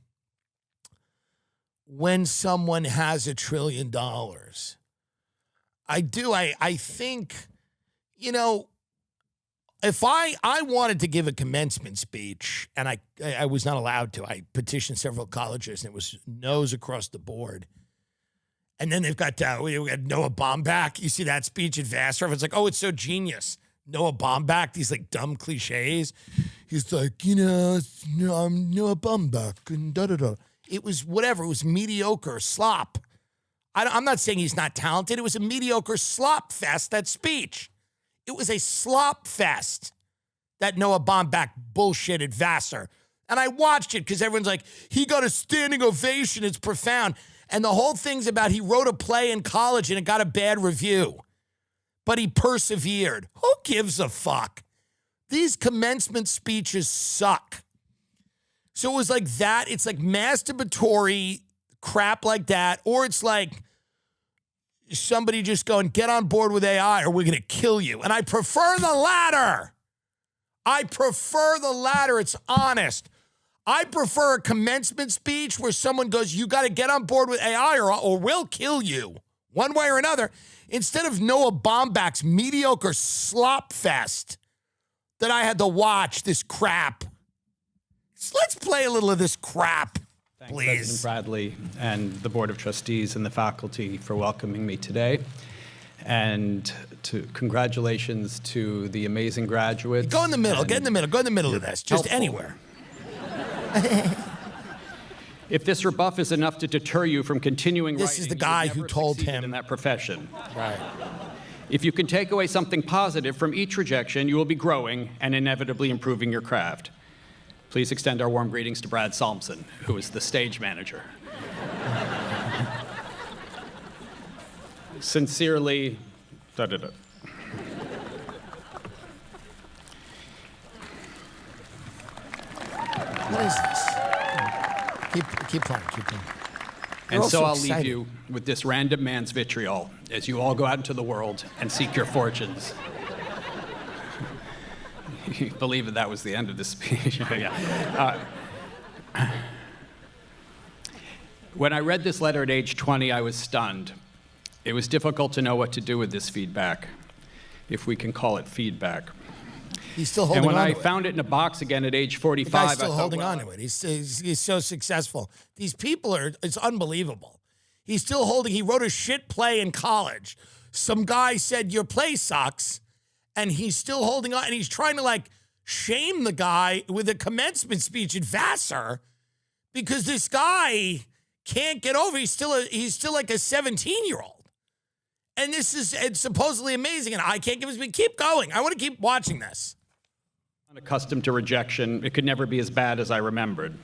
when someone has $1 trillion. I do. I think, you know, if I wanted to give a commencement speech and I was not allowed to, I petitioned several colleges and it was no's across the board. And then they've got, we got Noah Baumbach. You see that speech at Vassar? It's like, oh, it's so genius. Noah Baumbach, these like dumb cliches. He's like, you know, I'm Noah Baumbach and da-da-da. It was whatever. It was mediocre slop. I'm not saying he's not talented. It was a mediocre slop fest, that speech. It was a slop fest, that Noah Baumbach bullshit at Vassar. And I watched it because everyone's like, he got a standing ovation. It's profound. And the whole thing's about he wrote a play in college and it got a bad review. But he persevered. Who gives a fuck? These commencement speeches suck. So it was like that. It's like masturbatory crap like that. Or it's like somebody just going, get on board with AI or we're going to kill you. And I prefer the latter. It's honest. I prefer a commencement speech where someone goes, you got to get on board with AI or we'll kill you. One way or another. Instead of Noah Baumbach's mediocre slop fest that I had to watch this crap. So let's play a little of this crap, Thank please. President Bradley and the Board of Trustees and the faculty for welcoming me today. And congratulations to the amazing graduates. Go in the middle. Get in the middle. Go in the middle of this. Just helpful. Anywhere. If this rebuff is enough to deter you from continuing This writing, is the guy you've who never told succeeded him. in that profession. Right. If you can take away something positive from each rejection, you will be growing and inevitably improving your craft. Please extend our warm greetings to Brad Salmson, who is the stage manager. Sincerely, da-da-da. Keep playing. Keep playing. And so I'll excited. leave you with this random man's vitriol as you all go out into the world and seek your fortunes. You believe that was the end of the speech? Yeah. When I read this letter at age 20, I was stunned. It was difficult to know what to do with this feedback, if we can call it feedback. He's still holding And when on I to it. found it in a box again at age The 45, guy's I still thought, holding well, on to it. He's so successful. These people it's unbelievable. He's still holding. He wrote a shit play in college. Some guy said, your play sucks. And he's still holding on. And he's trying to like shame the guy with a commencement speech at Vassar because this guy can't get over. He's still like a 17-year-old. And it's supposedly amazing. And I can't give his speech. Keep going. I want to keep watching this. Unaccustomed to rejection, it could never be as bad as I remembered.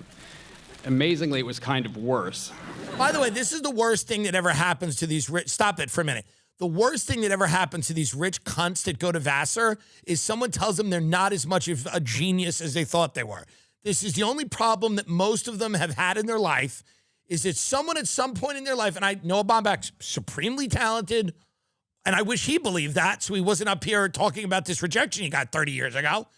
Amazingly, it was kind of worse. By the way, this is the worst thing that ever happens to these rich. Stop it for a minute. The worst thing that ever happens to these rich cunts that go to Vassar is someone tells them they're not as much of a genius as they thought they were. This is the only problem that most of them have had in their life is that someone at some point in their life, and I know Baumbach's supremely talented, and I wish he believed that so he wasn't up here talking about this rejection he got 30 years ago.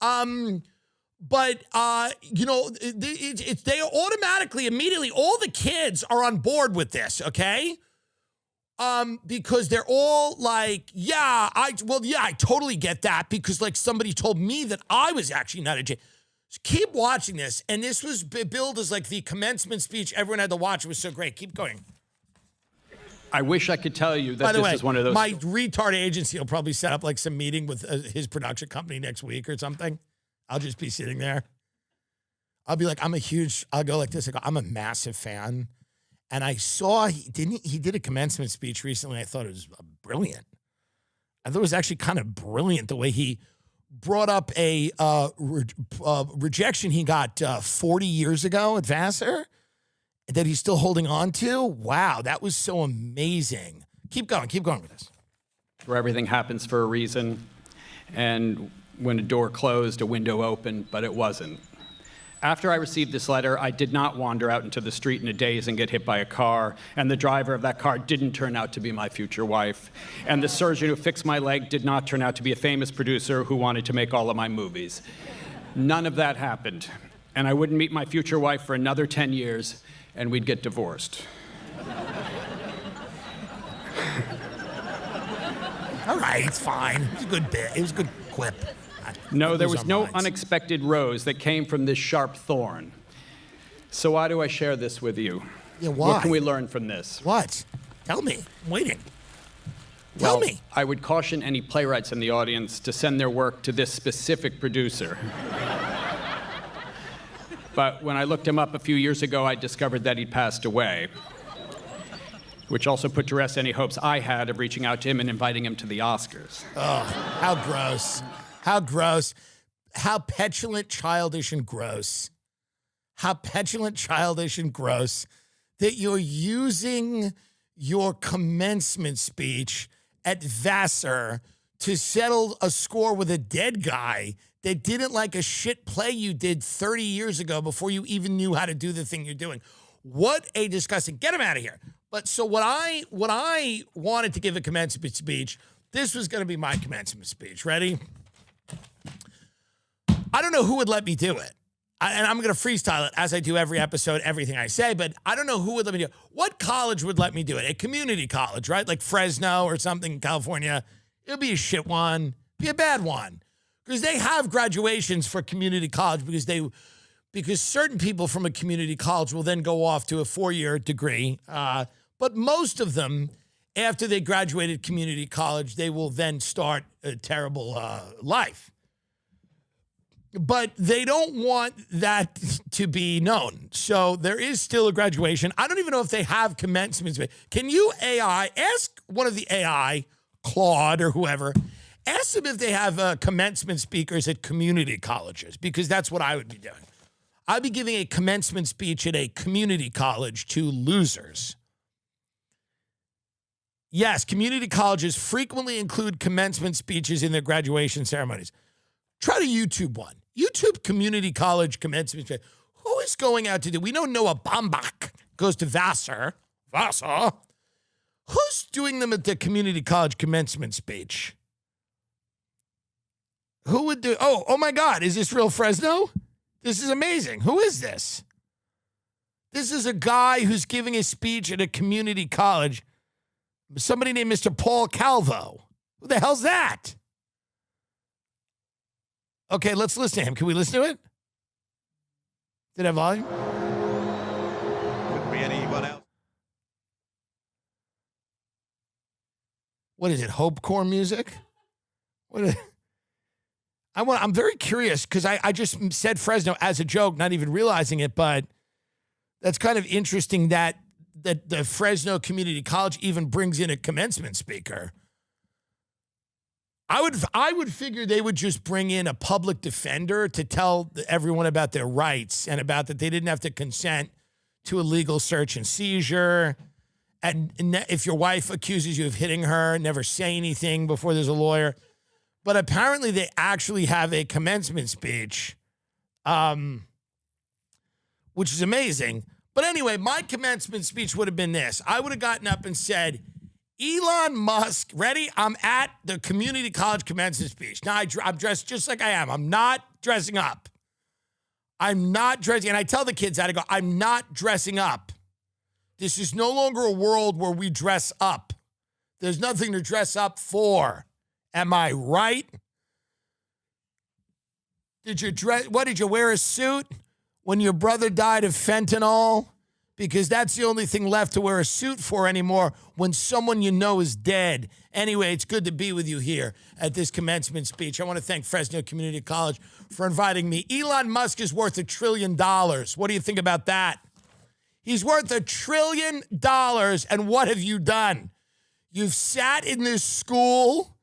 But they automatically, immediately, all the kids are on board with this, okay? Because they're all like, I totally get that because like somebody told me that I was actually not a J. So keep watching this. And this was billed as like the commencement speech. Everyone had to watch. It was so great. Keep going. I wish I could tell you that By the this way, is one of those. my retard agency will probably set up like some meeting with his production company next week or something. I'll just be sitting there. I'll be like, I'll go like this. I go, I'm a massive fan. And I saw, he did a commencement speech recently. I thought it was brilliant. I thought it was actually kind of brilliant the way he brought up a rejection he got 40 years ago at Vassar that he's still holding on to. Wow, that was so amazing. Keep going with this. Where everything happens for a reason. And when a door closed, a window opened, but it wasn't. After I received this letter, I did not wander out into the street in a daze and get hit by a car, and the driver of that car didn't turn out to be my future wife, and the surgeon who fixed my leg did not turn out to be a famous producer who wanted to make all of my movies. None of that happened, and I wouldn't meet my future wife for another 10 years, and we'd get divorced. All right, it's fine. It was a good bit. It was a good quip. No, there was no minds. unexpected rose that came from this sharp thorn. So why do I share this with you? Yeah, why? What can we learn from this? What? Tell me. I'm waiting. Tell me. I would caution any playwrights in the audience to send their work to this specific producer. But when I looked him up a few years ago, I discovered that he'd passed away, which also put to rest any hopes I had of reaching out to him and inviting him to the Oscars. Oh, how gross. How gross. How petulant, childish, and gross. How petulant, childish, and gross that you're using your commencement speech at Vassar to settle a score with a dead guy that didn't like a shit play you did 30 years ago before you even knew how to do the thing you're doing. What a disgusting, get him out of here. But so what I wanted to give a commencement speech, this was going to be my commencement speech. Ready? I don't know who would let me do it. And I'm going to freestyle it as I do every episode, everything I say, but I don't know who would let me do it. What college would let me do it? A community college, right? Like Fresno or something in California. It would be a shit one, be a bad one. Because they have graduations for community college because certain people from a community college will then go off to a 4-year degree. But most of them, after they graduated community college, they will then start a terrible life. But they don't want that to be known. So there is still a graduation. I don't even know if they have commencements. Can you ask one of the AI, Claude or whoever, ask them if they have commencement speakers at community colleges, because that's what I would be doing. I'd be giving a commencement speech at a community college to losers. Yes, community colleges frequently include commencement speeches in their graduation ceremonies. Try to YouTube one. YouTube community college commencement speech. Who Who is going out to do? We know Noah Baumbach goes to Vassar. Who's doing them at the community college commencement speech? Who would do? Oh my God. Is this real Fresno? This is amazing. Who is this? This is a guy who's giving a speech at a community college. Somebody named Mr. Paul Calvo. Who the hell's that? Okay, let's listen to him. Can we listen to it? Did I have volume? Couldn't be anyone else. What is it? Hope Corps music? I'm very curious because I just said Fresno as a joke, not even realizing it, but that's kind of interesting that the Fresno Community College even brings in a commencement speaker. I would figure they would just bring in a public defender to tell everyone about their rights and about that they didn't have to consent to a legal search and seizure. And if your wife accuses you of hitting her, never say anything before there's a lawyer. But apparently they actually have a commencement speech, which is amazing. But anyway, my commencement speech would have been this. I would have gotten up and said, Elon Musk, ready? I'm at the community college commencement speech. Now, I'm dressed just like I am. I'm not dressing up. I'm not dressing. And I tell the kids that. I go, I'm not dressing up. This is no longer a world where we dress up. There's nothing to dress up for. Am I right? What, did you wear a suit when your brother died of fentanyl? Because that's the only thing left to wear a suit for anymore when someone you know is dead. Anyway, it's good to be with you here at this commencement speech. I want to thank Fresno Community College for inviting me. Elon Musk is worth $1 trillion. What do you think about that? He's worth $1 trillion, and what have you done? You've sat in this school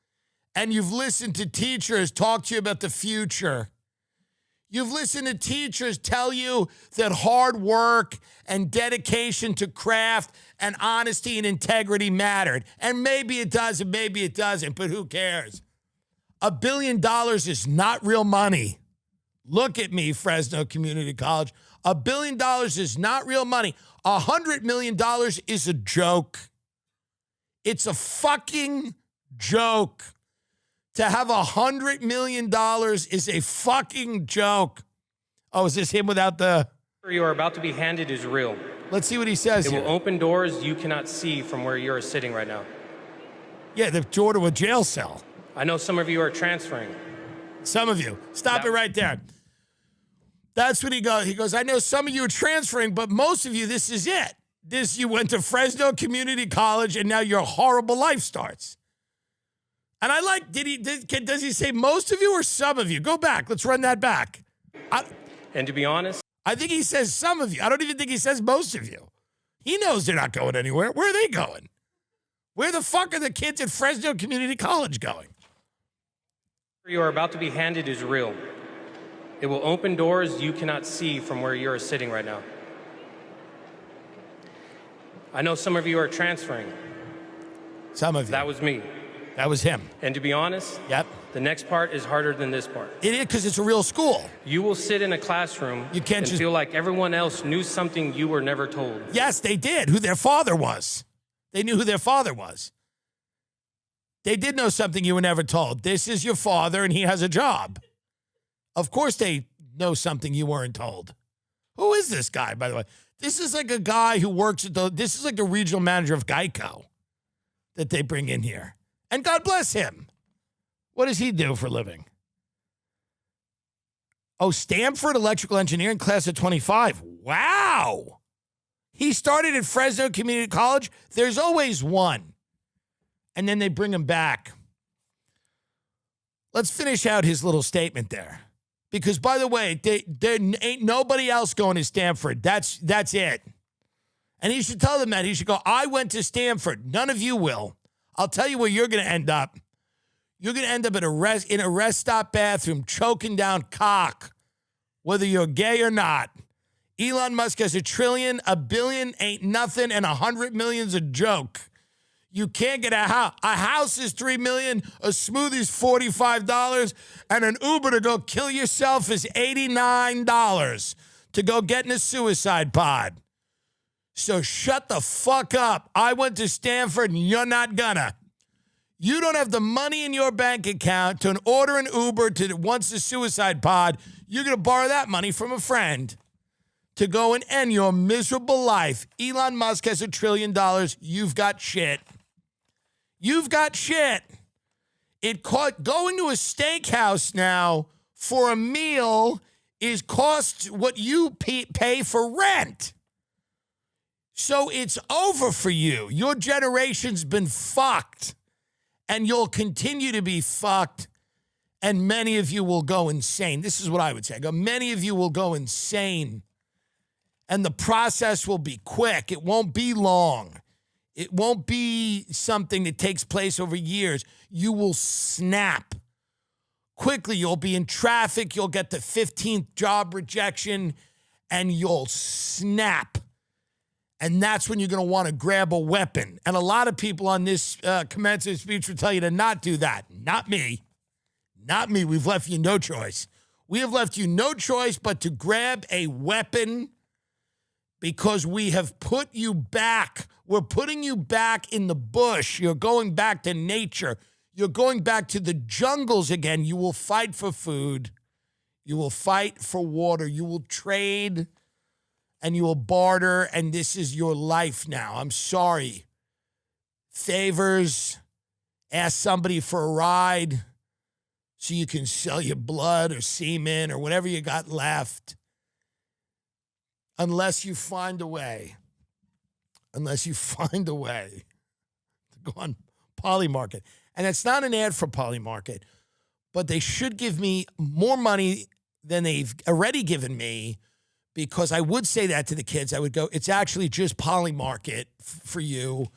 and you've listened to teachers talk to you about the future. You've listened to teachers tell you that hard work and dedication to craft and honesty and integrity mattered. And maybe it does and maybe it doesn't, but who cares? $1 billion is not real money. Look at me, Fresno Community College. $1 billion is not real money. $100 million is a joke. It's a fucking joke. To have $100 million is a fucking joke. Oh, is this him without the... You are about to be handed is real. Let's see what he says here. It will open doors you cannot see from where you're sitting right now. Yeah, the door to a jail cell. I know some of you are transferring. Some of you. Stop it right there. That's what he goes. He goes, I know some of you are transferring, but most of you, this is it. You went to Fresno Community College, and now your horrible life starts. And I like, does he say most of you or some of you? Go back. Let's run that back. And to be honest, I think he says some of you. I don't even think he says most of you. He knows they're not going anywhere. Where are they going? Where the fuck are the kids at Fresno Community College going? you are about to be handed is real. It will open doors you cannot see from where you're sitting right now. I know some of you are transferring. Some of you. That was me. That was him. And to be honest, yep, the next part is harder than this part. It is, because it's a real school. You will sit in a classroom and feel like everyone else knew something you were never told. Yes, they did, who their father was. They knew who their father was. They did know something you were never told. This is your father and he has a job. Of course they know something you weren't told. Who is this guy, by the way? This is like a guy who works at this is like the regional manager of Geico that they bring in here. And God bless him. What does he do for a living? Oh, Stanford Electrical Engineering class of 25. Wow. He started at Fresno Community College. There's always one. And then they bring him back. Let's finish out his little statement there. Because, by the way, there ain't nobody else going to Stanford. That's it. And he should tell them that. He should go, I went to Stanford. None of you will. I'll tell you where you're going to end up. You're going to end up in a rest stop bathroom choking down cock, whether you're gay or not. Elon Musk has $1 trillion, $1 billion ain't nothing, and 100 million's a joke. You can't get a house. A house is $3 million, a smoothie's $45, and an Uber to go kill yourself is $89. to go get in a suicide pod. So shut the fuck up. I went to Stanford and you're not gonna. You don't have the money in your bank account to order an Uber to once a suicide pod. You're going to borrow that money from a friend to go and end your miserable life. Elon Musk has $1 trillion. You've got shit. You've got shit. Going to a steakhouse now for a meal is costs what you pay for rent. So it's over for you. Your generation's been fucked. And you'll continue to be fucked, and many of you will go insane. This is what I would say. Many of you will go insane, and the process will be quick. It won't be long. It won't be something that takes place over years. You will snap. Quickly, you'll be in traffic. You'll get the 15th job rejection, and you'll snap. And that's when you're going to want to grab a weapon. And a lot of people on this commencement speech will tell you to not do that. Not me. Not me. We've left you no choice. We have left you no choice but to grab a weapon because we have put you back. We're putting you back in the bush. You're going back to nature. You're going back to the jungles again. You will fight for food. You will fight for water. You will trade. And you will barter, and this is your life now. I'm sorry. Favors, ask somebody for a ride so you can sell your blood or semen or whatever you got left. Unless you find a way. Unless you find a way to go on Polymarket. And it's not an ad for Polymarket, but they should give me more money than they've already given me. Because I would say that to the kids. I would go, it's actually just Polymarket for you,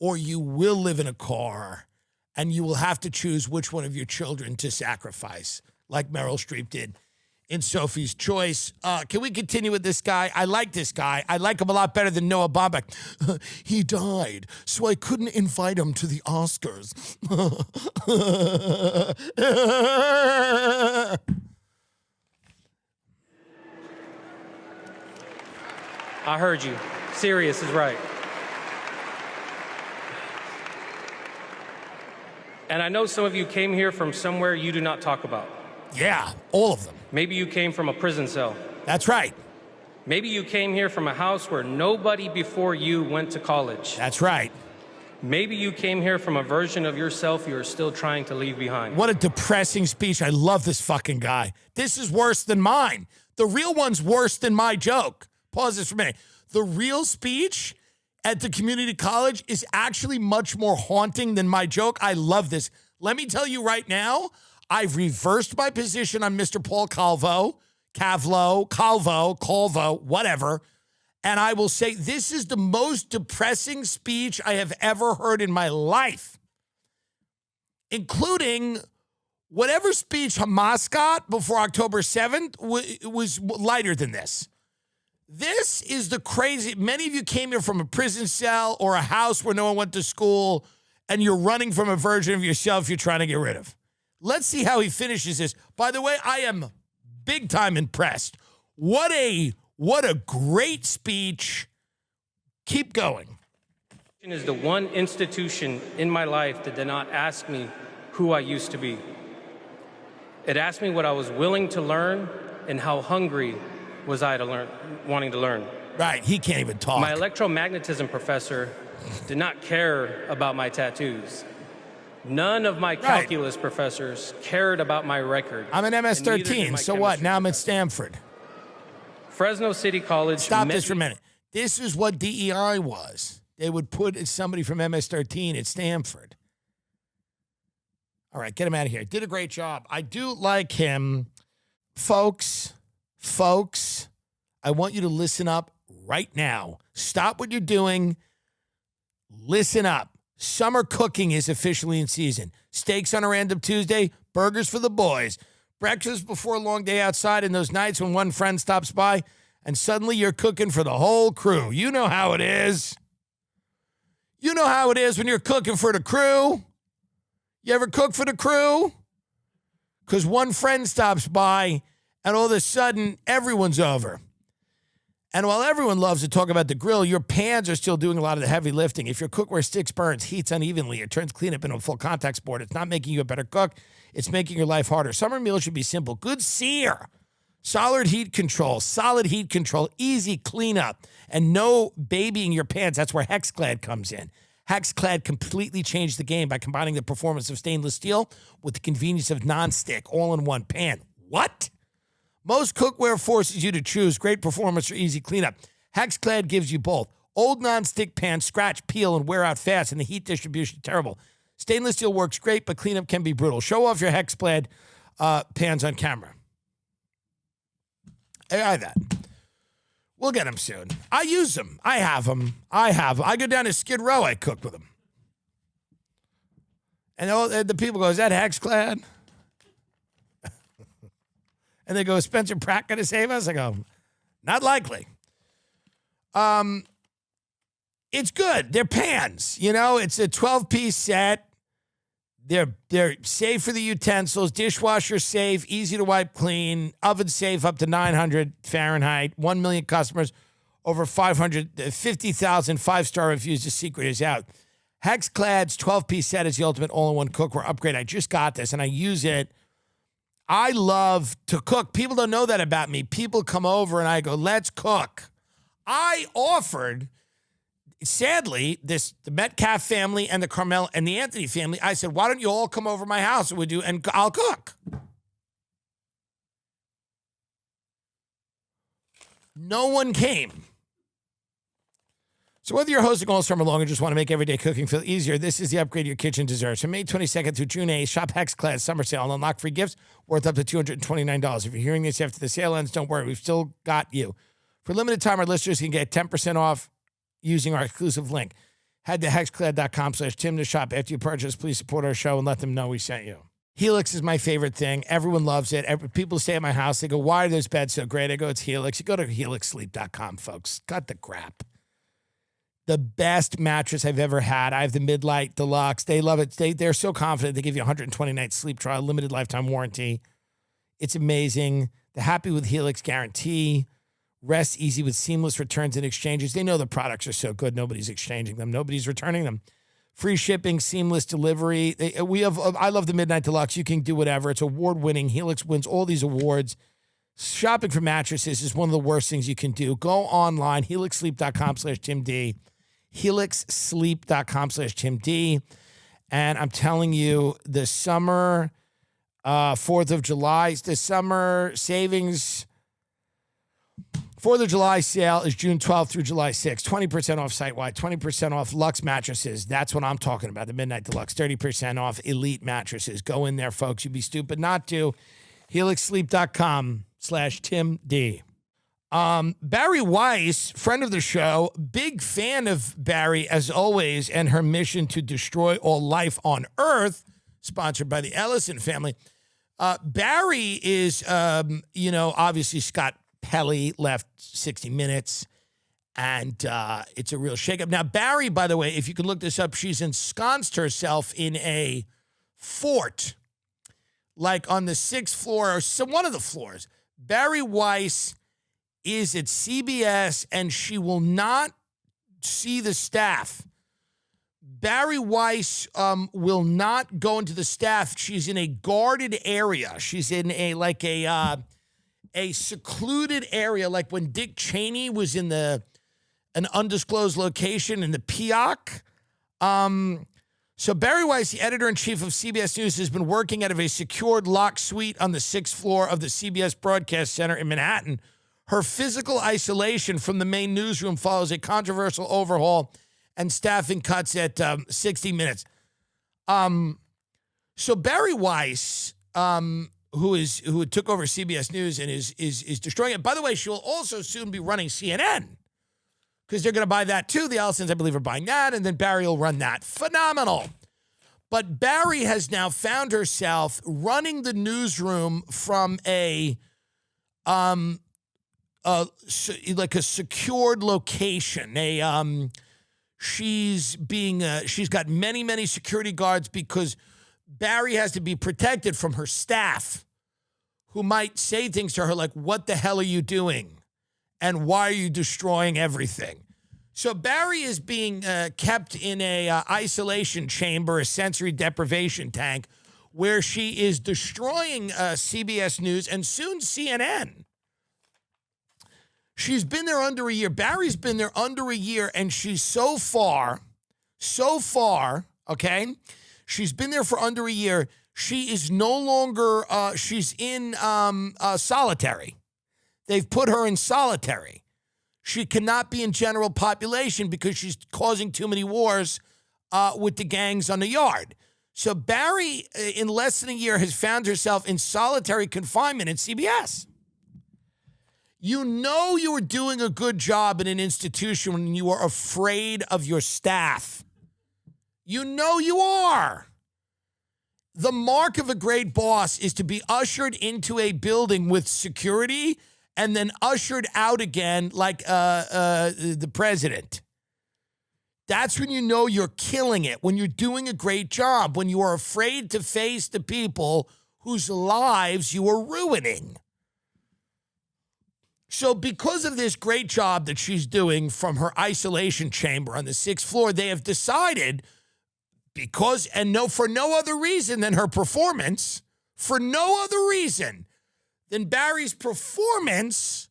or you will live in a car, and you will have to choose which one of your children to sacrifice, like Meryl Streep did in Sophie's Choice. Can we continue with this guy? I like this guy. I like him a lot better than Noah Baumbach. He died, so I couldn't invite him to the Oscars. I heard you. Sirius is right. And I know some of you came here from somewhere you do not talk about. Yeah, all of them. Maybe you came from a prison cell. That's right. Maybe you came here from a house where nobody before you went to college. That's right. Maybe you came here from a version of yourself you are still trying to leave behind. What a depressing speech. I love this fucking guy. This is worse than mine. The real one's worse than my joke. Pause this for a minute. The real speech at the community college is actually much more haunting than my joke. I love this. Let me tell you right now, I've reversed my position on Mr. Paul Calvo, whatever. And I will say this is the most depressing speech I have ever heard in my life, including whatever speech Hamas got before October 7th was lighter than this. This is the crazy. Many of you came here from a prison cell or a house where no one went to school, and you're running from a version of yourself you're trying to get rid of. Let's see how he finishes this. By the way, I am big time impressed. What a great speech. Keep going. Is the one institution in my life that did not ask me who I used to be. It asked me what I was willing to learn and how hungry was I to learn, wanting to learn. Right, he can't even talk. My electromagnetism professor did not care about my tattoos. None of my calculus professors cared about my record. I'm an MS-13, so what? Now I'm at Stanford. Fresno City College. Stop this for a minute. This is what DEI was. They would put somebody from MS-13 at Stanford. All right, get him out of here. Did a great job. I do like him. Folks, I want you to listen up right now. Stop what you're doing. Listen up. Summer cooking is officially in season. Steaks on a random Tuesday, burgers for the boys, breakfast before a long day outside, and those nights when one friend stops by, and suddenly you're cooking for the whole crew. You know how it is. You know how it is when you're cooking for the crew. You ever cook for the crew? Because one friend stops by, and all of a sudden, everyone's over. And while everyone loves to talk about the grill, your pans are still doing a lot of the heavy lifting. If your cookware sticks, burns, heats unevenly, it turns cleanup into a full contact sport. It's not making you a better cook. It's making your life harder. Summer meals should be simple. Good sear, solid heat control, easy cleanup, and no babying your pans. That's where HexClad comes in. HexClad completely changed the game by combining the performance of stainless steel with the convenience of nonstick all-in-one pan. What? Most cookware forces you to choose great performance or easy cleanup. HexClad gives you both. Old nonstick pans scratch, peel, and wear out fast, and the heat distribution is terrible. Stainless steel works great, but cleanup can be brutal. Show off your HexClad pans on camera. AI that. We'll get them soon. I use them. I have them. I go down to Skid Row. I cook with them. And the people go, is that HexClad? And they go, is Spencer Pratt going to save us? I go, not likely. It's good. They're pans. You know, it's a 12-piece set. They're safe for the utensils, dishwasher safe, easy to wipe clean, oven safe up to 900 Fahrenheit, 1 million customers, over 550,000 five-star reviews. The secret is out. HexClad's 12-piece set is the ultimate all-in-one cookware upgrade. I just got this, and I use it. I love to cook. People don't know that about me. People come over, and I go, let's cook. I offered... Sadly, the Metcalf family and the Carmel and the Anthony family, I said, why don't you all come over to my house and I'll cook. No one came. So whether you're hosting all summer long or just want to make everyday cooking feel easier, this is the upgrade your kitchen deserves. From May 22nd through June 8th, shop HexClad summer sale and unlock free gifts worth up to $229. If you're hearing this after the sale ends, don't worry. We've still got you. For a limited time, our listeners can get 10% off using our exclusive link. Head to hexclad.com/Tim to shop. After you purchase, please support our show and let them know we sent you. Helix is my favorite thing. Everyone loves it. People stay at my house. They go, why are those beds so great? I go, it's Helix. You go to helixsleep.com, folks. Cut the crap. The best mattress I've ever had. I have the Midnight Deluxe. They love it. They're so confident. They give you a 120-night sleep trial, limited lifetime warranty. It's amazing. The Happy with Helix guarantee. Rest easy with seamless returns and exchanges. They know the products are so good, nobody's exchanging them. Nobody's returning them. Free shipping, seamless delivery. I love the Midnight Deluxe. You can do whatever. It's award-winning. Helix wins all these awards. Shopping for mattresses is one of the worst things you can do. Go online, helixsleep.com/TimD. helixsleep.com/TimD. And I'm telling you, the summer, 4th of July, the summer savings... 4th of July sale is June 12th through July 6th. 20% off site-wide, 20% off Luxe mattresses. That's what I'm talking about, the Midnight Deluxe. 30% off Elite mattresses. Go in there, folks. You'd be stupid not to. helixsleep.com/TimD. Bari Weiss, friend of the show, big fan of Bari, as always, and her mission to destroy all life on Earth, sponsored by the Ellison family. Bari is, obviously Scott Pelly left 60 Minutes, and it's a real shakeup. Now, Bari, by the way, if you can look this up, she's ensconced herself in a fort, like on the 6th floor or one of the floors. Bari Weiss is at CBS, and she will not see the staff. Bari Weiss will not go into the staff. She's in a guarded area. She's in a secluded area, like when Dick Cheney was in an undisclosed location in the Peoc. So Bari Weiss, the editor-in-chief of CBS News, has been working out of a secured locked suite on the 6th floor of the CBS Broadcast Center in Manhattan. Her physical isolation from the main newsroom follows a controversial overhaul and staffing cuts at 60 Minutes. So Bari Weiss, who took over CBS News and is destroying it. By the way, she will also soon be running CNN because they're going to buy that too. The Ellisons, I believe, are buying that, and then Bari will run that. Phenomenal. But Bari has now found herself running the newsroom from like a secured location. She's got many security guards because Bari has to be protected from her staff, who might say things to her like, what the hell are you doing? And why are you destroying everything? So Bari is being kept in a isolation chamber, a sensory deprivation tank, where she is destroying CBS News and soon CNN. She's been there under a year. Bari's been there under a year, and she's so far, okay? She's been there for under a year. She is no longer, she's in solitary. They've put her in solitary. She cannot be in general population because she's causing too many wars with the gangs on the yard. So Bari, in less than a year, has found herself in solitary confinement at CBS. You know you are doing a good job in an institution when you are afraid of your staff. You know you are. The mark of a great boss is to be ushered into a building with security and then ushered out again like the president. That's when you know you're killing it, when you're doing a great job, when you are afraid to face the people whose lives you are ruining. So because of this great job that she's doing from her isolation chamber on the 6th floor, they have decided, for no other reason than her performance, for no other reason than Bari's performance,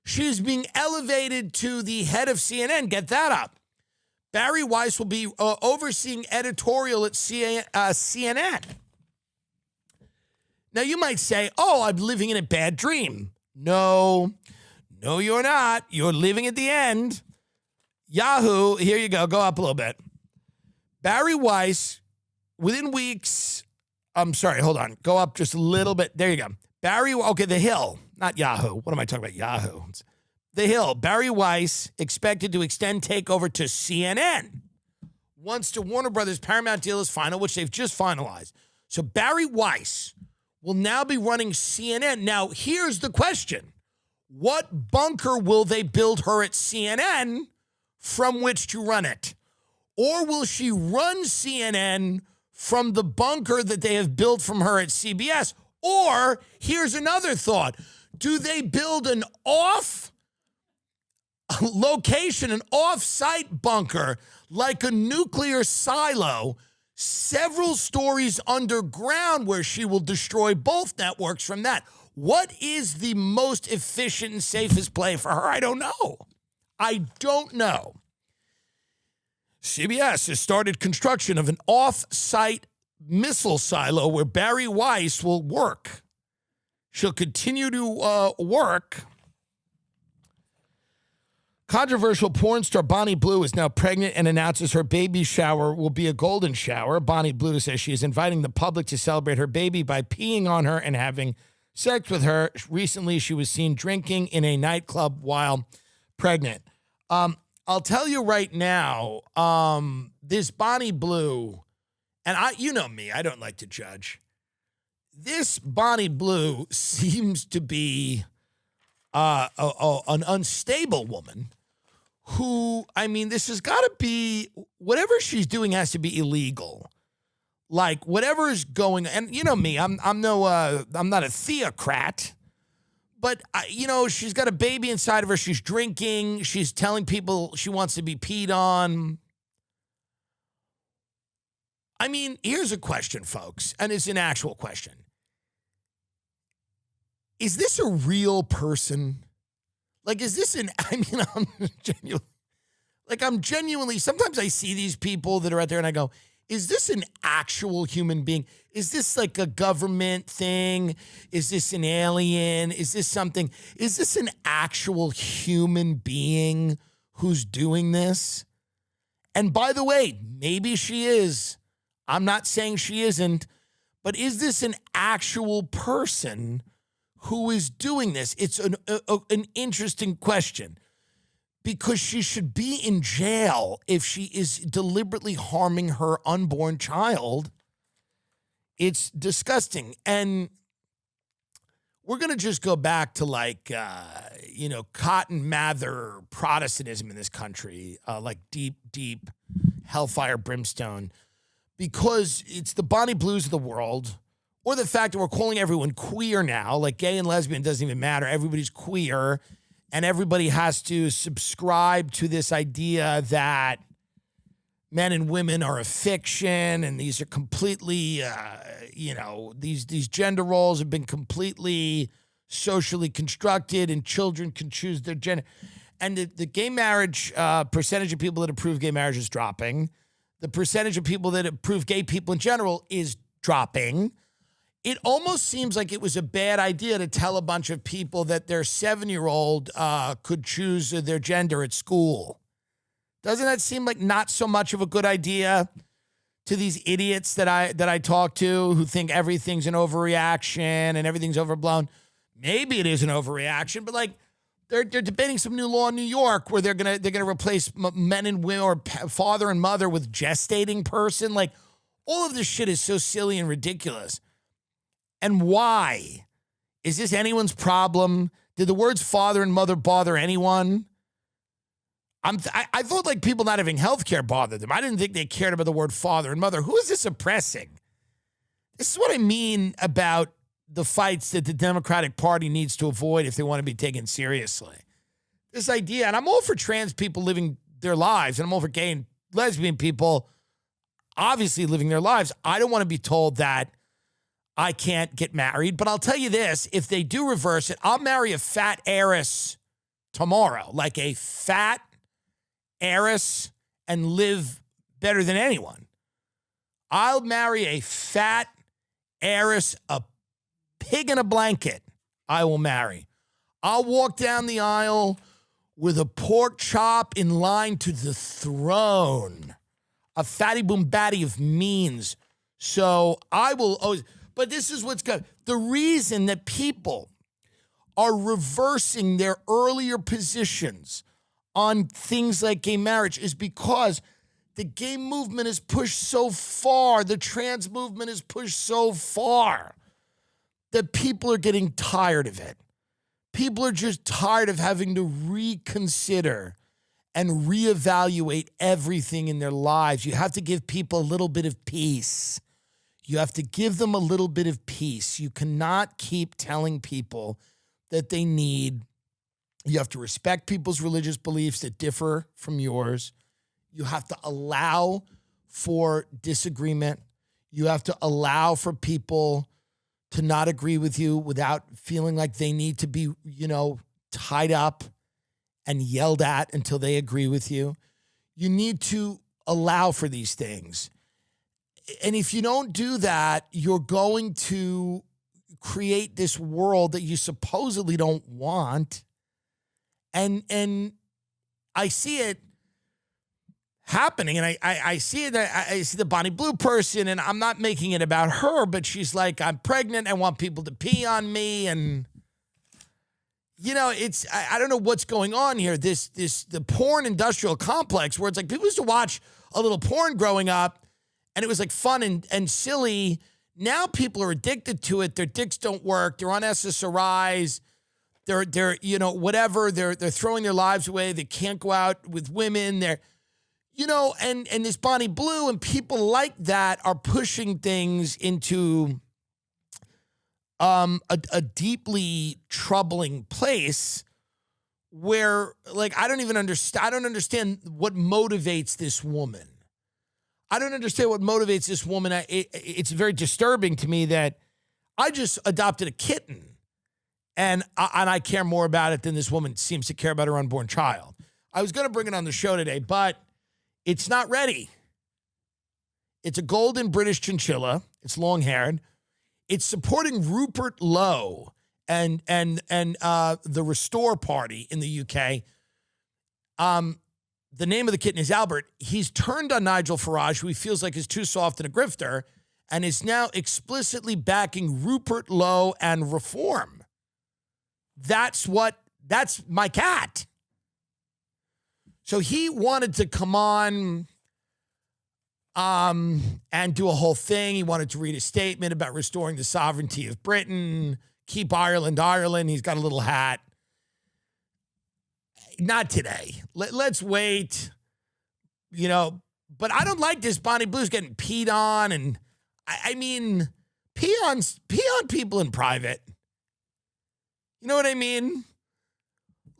she's being elevated to the head of CNN. Get that up. Bari Weiss will be overseeing editorial at CNN. Now, you might say, oh, I'm living in a bad dream. No, you're not. You're living at the end. Yahoo, here you go. Go up a little bit. Bari Weiss, within weeks, I'm sorry, hold on. Go up just a little bit. There you go. The Hill, not Yahoo. What am I talking about? Yahoo. The Hill. Bari Weiss expected to extend takeover to CNN once the Warner Brothers Paramount deal is final, which they've just finalized. So Bari Weiss will now be running CNN. Now, here's the question. What bunker will they build her at CNN from which to run it? Or will she run CNN from the bunker that they have built from her at CBS? Or, here's another thought. Do they build an off-location, an off-site bunker, like a nuclear silo, several stories underground where she will destroy both networks from that? What is the most efficient and safest play for her? I don't know. CBS has started construction of an off-site missile silo where Bari Weiss will work. She'll continue to work. Controversial porn star Bonnie Blue is now pregnant and announces her baby shower will be a golden shower. Bonnie Blue says she is inviting the public to celebrate her baby by peeing on her and having sex with her. Recently, she was seen drinking in a nightclub while pregnant. I'll tell you right now, this Bonnie Blue, and you know me, I don't like to judge. This Bonnie Blue seems to be an unstable woman who, this has got to be, whatever she's doing has to be illegal. Like whatever is going, and you know me, I'm not a theocrat, but she's got a baby inside of her. She's drinking. She's telling people she wants to be peed on. Here's a question, folks, and it's an actual question. Is this a real person? Like, is this I'm genuinely, sometimes I see these people that are out there and I go, is this an actual human being? Is this like a government thing? Is this an alien? Is this something? Is this an actual human being who's doing this? And by the way, maybe she is. I'm not saying she isn't, but is this an actual person who is doing this? It's an interesting question. Because she should be in jail if she is deliberately harming her unborn child. It's disgusting. And we're going to just go back to Cotton Mather Protestantism in this country, like deep hellfire brimstone, because it's the Bonnie Blues of the world, or the fact that we're calling everyone queer now, like gay and lesbian doesn't even matter. Everybody's queer. and everybody has to subscribe to this idea that men and women are a fiction, and these are completely, these gender roles have been completely socially constructed, and children can choose their gender. And the gay marriage percentage of people that approve gay marriage is dropping. The percentage of people that approve gay people in general is dropping. It almost seems like it was a bad idea to tell a bunch of people that their 7-year-old could choose their gender at school. Doesn't that seem like not so much of a good idea to these idiots that I talk to who think everything's an overreaction and everything's overblown? Maybe it is an overreaction, but like they're debating some new law in New York where they're gonna replace men and women or father and mother with gestating person. Like all of this shit is so silly and ridiculous. And why? Is this anyone's problem? Did the words father and mother bother anyone? I thought like people not having health care bothered them. I didn't think they cared about the word father and mother. Who is this oppressing? This is what I mean about the fights that the Democratic Party needs to avoid if they want to be taken seriously. This idea, and I'm all for trans people living their lives, and I'm all for gay and lesbian people obviously living their lives. I don't want to be told that I can't get married, but I'll tell you this, if they do reverse it, I'll marry a fat heiress tomorrow, like a fat heiress, and live better than anyone. I'll marry a fat heiress, a pig in a blanket. I will marry. I'll walk down the aisle with a pork chop in line to the throne, a fatty boom batty of means. So I will always, but this is what's good. The reason that people are reversing their earlier positions on things like gay marriage is because the gay movement is pushed so far, the trans movement is pushed so far that people are getting tired of it. People are just tired of having to reconsider and reevaluate everything in their lives. You have to give people a little bit of peace. You have to give them a little bit of peace. You cannot keep telling people that they need. You have to respect people's religious beliefs that differ from yours. You have to allow for disagreement. You have to allow for people to not agree with you without feeling like they need to be, tied up and yelled at until they agree with you. You need to allow for these things. And if you don't do that, you're going to create this world that you supposedly don't want. And I see it happening, and I see it. I see the Bonnie Blue person, and I'm not making it about her, but she's like, I'm pregnant. I want people to pee on me, and it's I don't know what's going on here. The porn industrial complex where it's like people used to watch a little porn growing up, and it was like fun and silly. Now people are addicted to it. Their dicks don't work. They're on SSRIs. They're whatever. They're throwing their lives away. They can't go out with women. They're and this Bonnie Blue and people like that are pushing things into a deeply troubling place where, like, I don't understand what motivates this woman. I don't understand what motivates this woman. It's very disturbing to me that I just adopted a kitten and I care more about it than this woman seems to care about her unborn child. I was going to bring it on the show today, but it's not ready. It's a golden British chinchilla. It's long-haired. It's supporting Rupert Lowe and the Restore Party in the UK. The name of the kitten is Albert. He's turned on Nigel Farage, who he feels like is too soft and a grifter, and is now explicitly backing Rupert Lowe and reform. That's my cat. So he wanted to come on and do a whole thing. He wanted to read a statement about restoring the sovereignty of Britain, keep Ireland, Ireland. He's got a little hat. Not today. Let's wait, but I don't like this Bonnie Blue's getting peed on. And I mean, pee on people in private. You know what I mean?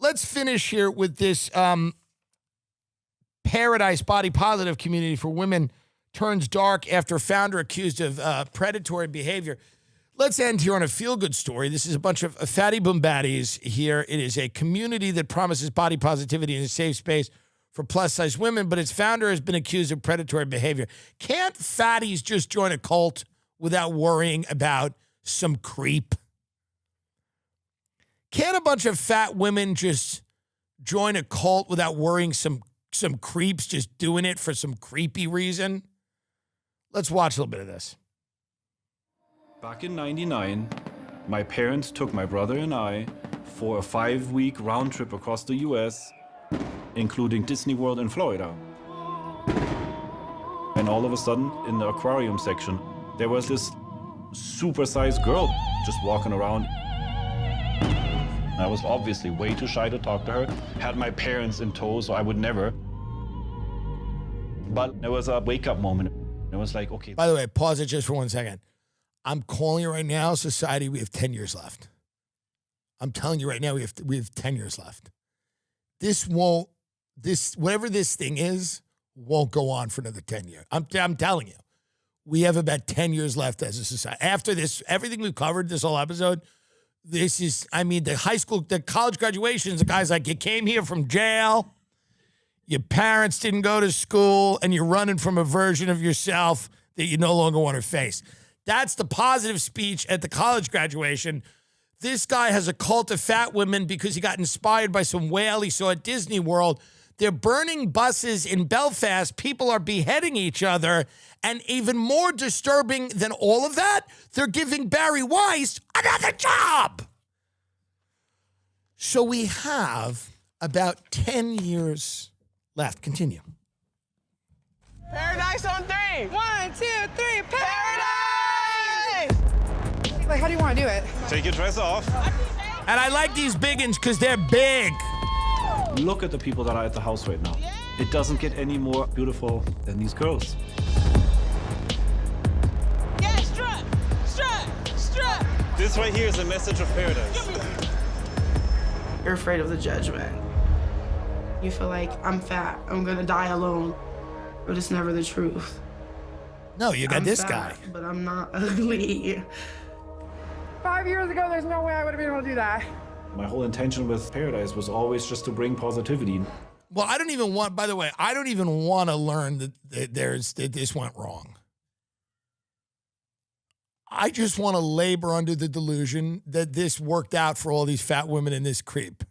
Let's finish here with this paradise body positive community for women turns dark after founder accused of predatory behavior. Let's end here on a feel-good story. This is a bunch of fatty boom baddies here. It is a community that promises body positivity in a safe space for plus-size women, but its founder has been accused of predatory behavior. Can't fatties just join a cult without worrying about some creep? Can't a bunch of fat women just join a cult without worrying some creeps just doing it for some creepy reason? Let's watch a little bit of this. Back in '99, my parents took my brother and I for a 5-week round trip across the US, including Disney World in Florida. And all of a sudden, in the aquarium section, there was this super-sized girl just walking around. I was obviously way too shy to talk to her, had my parents in tow, so I would never. But there was a wake-up moment. It was like, okay. By the way, pause it just for 1 second. I'm calling you right now, society, we have 10 years left. I'm telling you right now, we have 10 years left. Whatever this thing is, won't go on for another 10 years. I'm telling you. We have about 10 years left as a society. After this, everything we've covered this whole episode, the college graduations, the guy's like, you came here from jail, your parents didn't go to school, and you're running from a version of yourself that you no longer want to face. That's the positive speech at the college graduation. This guy has a cult of fat women because he got inspired by some whale he saw at Disney World. They're burning buses in Belfast. People are beheading each other. And even more disturbing than all of that, they're giving Bari Weiss another job. So we have about 10 years left. Continue. Paradise on 3. 1, 2, 3. Paradise! Like, how do you want to do it? Take your dress off. And I like these biggins because they're big. Look at the people that are at the house right now. It doesn't get any more beautiful than these girls. Yeah, strut! Strut! Strut! This right here is a message of paradise. You're afraid of the judgment. You feel like, I'm fat, I'm gonna die alone. But it's never the truth. No, you got I'm this fat, guy. But I'm not ugly. 5 years ago, there's no way I would have been able to do that. My whole intention with Paradise was always just to bring positivity. Well, I don't even want to learn that this went wrong. I just want to labor under the delusion that this worked out for all these fat women and this creep,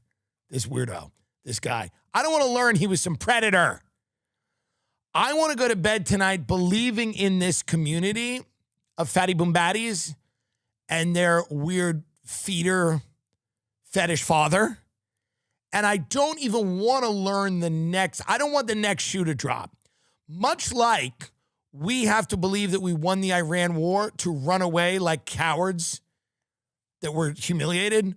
this weirdo, this guy. I don't want to learn he was some predator. I want to go to bed tonight believing in this community of fatty boom baddies and their weird feeder fetish father. And I don't even want to learn I don't want the next shoe to drop. Much like we have to believe that we won the Iran war to run away like cowards that were humiliated,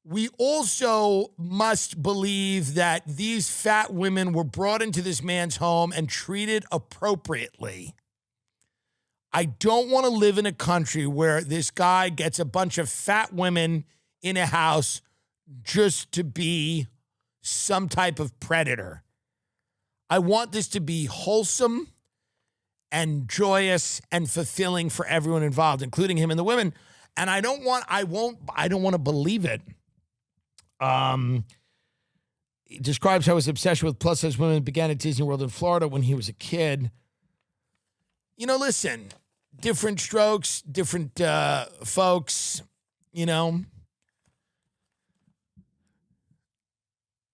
we also must believe that these fat women were brought into this man's home and treated appropriately. I don't want to live in a country where this guy gets a bunch of fat women in a house just to be some type of predator. I want this to be wholesome and joyous and fulfilling for everyone involved, including him and the women. And I don't want to believe it. He describes how his obsession with plus-size women began at Disney World in Florida when he was a kid. You know, listen, different strokes, different folks, you know.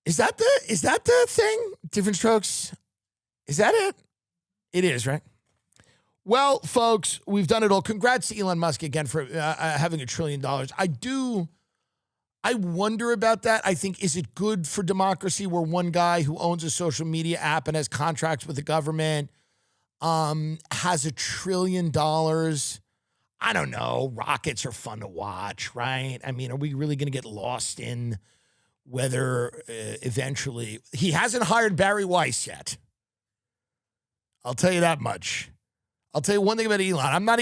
Is that the thing? Different strokes? Is that it? It is, right? Well, folks, we've done it all. Congrats to Elon Musk again for having $1 trillion. I wonder about that. I think, is it good for democracy where one guy who owns a social media app and has contracts with the government has $1 trillion? I don't know. Rockets are fun to watch, right? I mean, are we really going to get lost in whether eventually... He hasn't hired Bari Weiss yet. I'll tell you that much. I'll tell you one thing about Elon. I'm not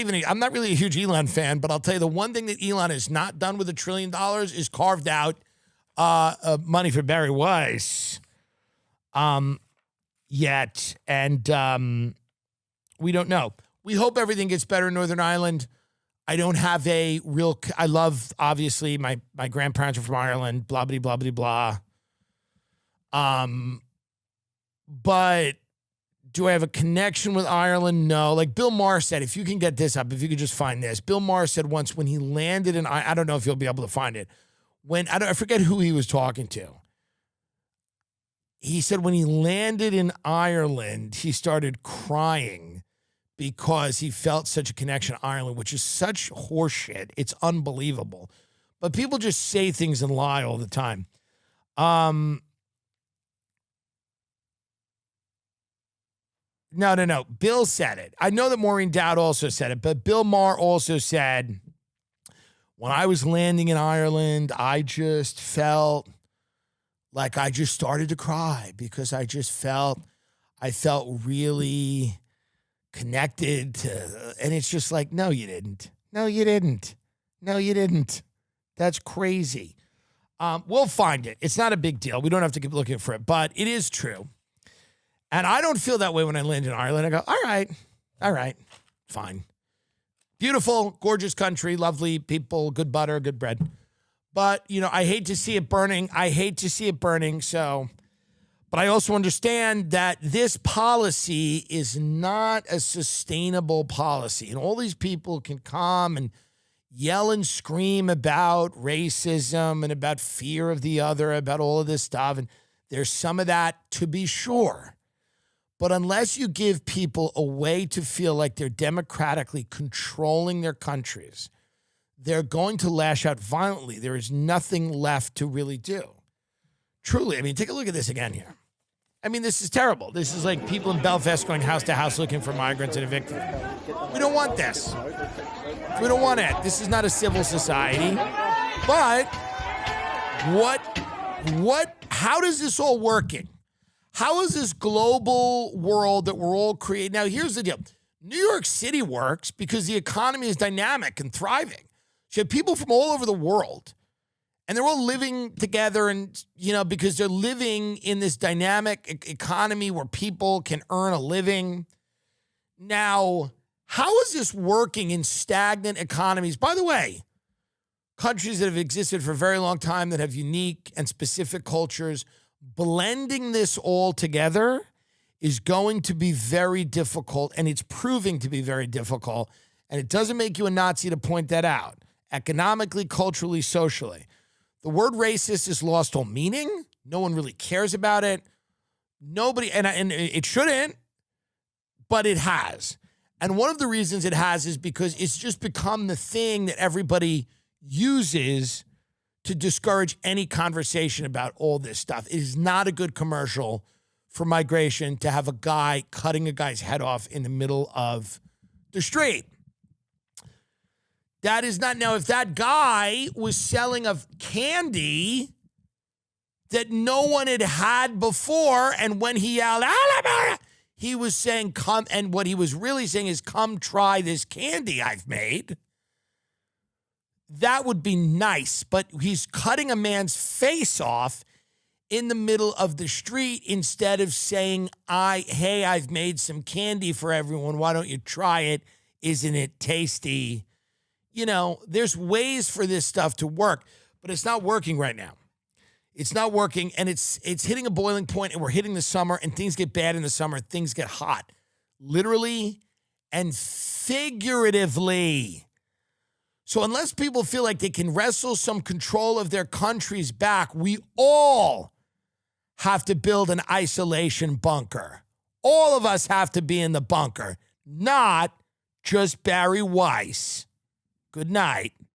really a huge Elon fan, but I'll tell you the one thing that Elon has not done with $1 trillion is carved out money for Bari Weiss yet, and we don't know. We hope everything gets better in Northern Ireland. I don't have I love, obviously, my grandparents are from Ireland, blah, blah, blah, blah, blah. But do I have a connection with Ireland? No. Like Bill Maher said, if you can get this up, if you could just find this. Bill Maher said once when he landed in, I don't know if you'll be able to find it. I forget who he was talking to. He said when he landed in Ireland, he started crying because he felt such a connection to Ireland, which is such horseshit. It's unbelievable. But people just say things and lie all the time. No. Bill said it. I know that Maureen Dowd also said it, but Bill Maher also said, when I was landing in Ireland, I just felt like I just started to cry because I felt really connected to, and it's just like, no, you didn't. No, you didn't. No, you didn't. That's crazy. We'll find it. It's not a big deal. We don't have to keep looking for it, but it is true. And I don't feel that way when I land in Ireland. I go, all right, fine. Beautiful, gorgeous country, lovely people, good butter, good bread. But, I hate to see it burning. But I also understand that this policy is not a sustainable policy. And all these people can come and yell and scream about racism and about fear of the other, about all of this stuff. And there's some of that, to be sure. But unless you give people a way to feel like they're democratically controlling their countries, they're going to lash out violently. There is nothing left to really do. Truly, take a look at this again here. This is terrible. This is like people in Belfast going house to house looking for migrants and evicting them. We don't want this. We don't want it. This is not a civil society. But how does this all working? How is this global world that we're all creating? Now, here's the deal. New York City works because the economy is dynamic and thriving. So you have people from all over the world, and they're all living together and, because they're living in this dynamic economy where people can earn a living. Now, how is this working in stagnant economies? By the way, countries that have existed for a very long time that have unique and specific cultures, blending this all together is going to be very difficult, and it's proving to be very difficult. And it doesn't make you a Nazi to point that out. Economically, culturally, socially. The word racist has lost all meaning. No one really cares about it. Nobody, and it shouldn't, but it has. And one of the reasons it has is because it's just become the thing that everybody uses to discourage any conversation about all this stuff. It is not a good commercial for migration to have a guy cutting a guy's head off in the middle of the street. That is not. Now, if that guy was selling a candy that no one had had before, and when he yelled, Alabama, he was saying, come, and what he was really saying is, come try this candy I've made. That would be nice, but he's cutting a man's face off in the middle of the street instead of saying, hey, I've made some candy for everyone. Why don't you try it? Isn't it tasty? There's ways for this stuff to work, but it's not working right now. It's not working, and it's hitting a boiling point, and we're hitting the summer, and things get bad in the summer. Things get hot, literally and figuratively. So unless people feel like they can wrestle some control of their countries back, we all have to build an isolation bunker. All of us have to be in the bunker, not just Bari Weiss. Good night.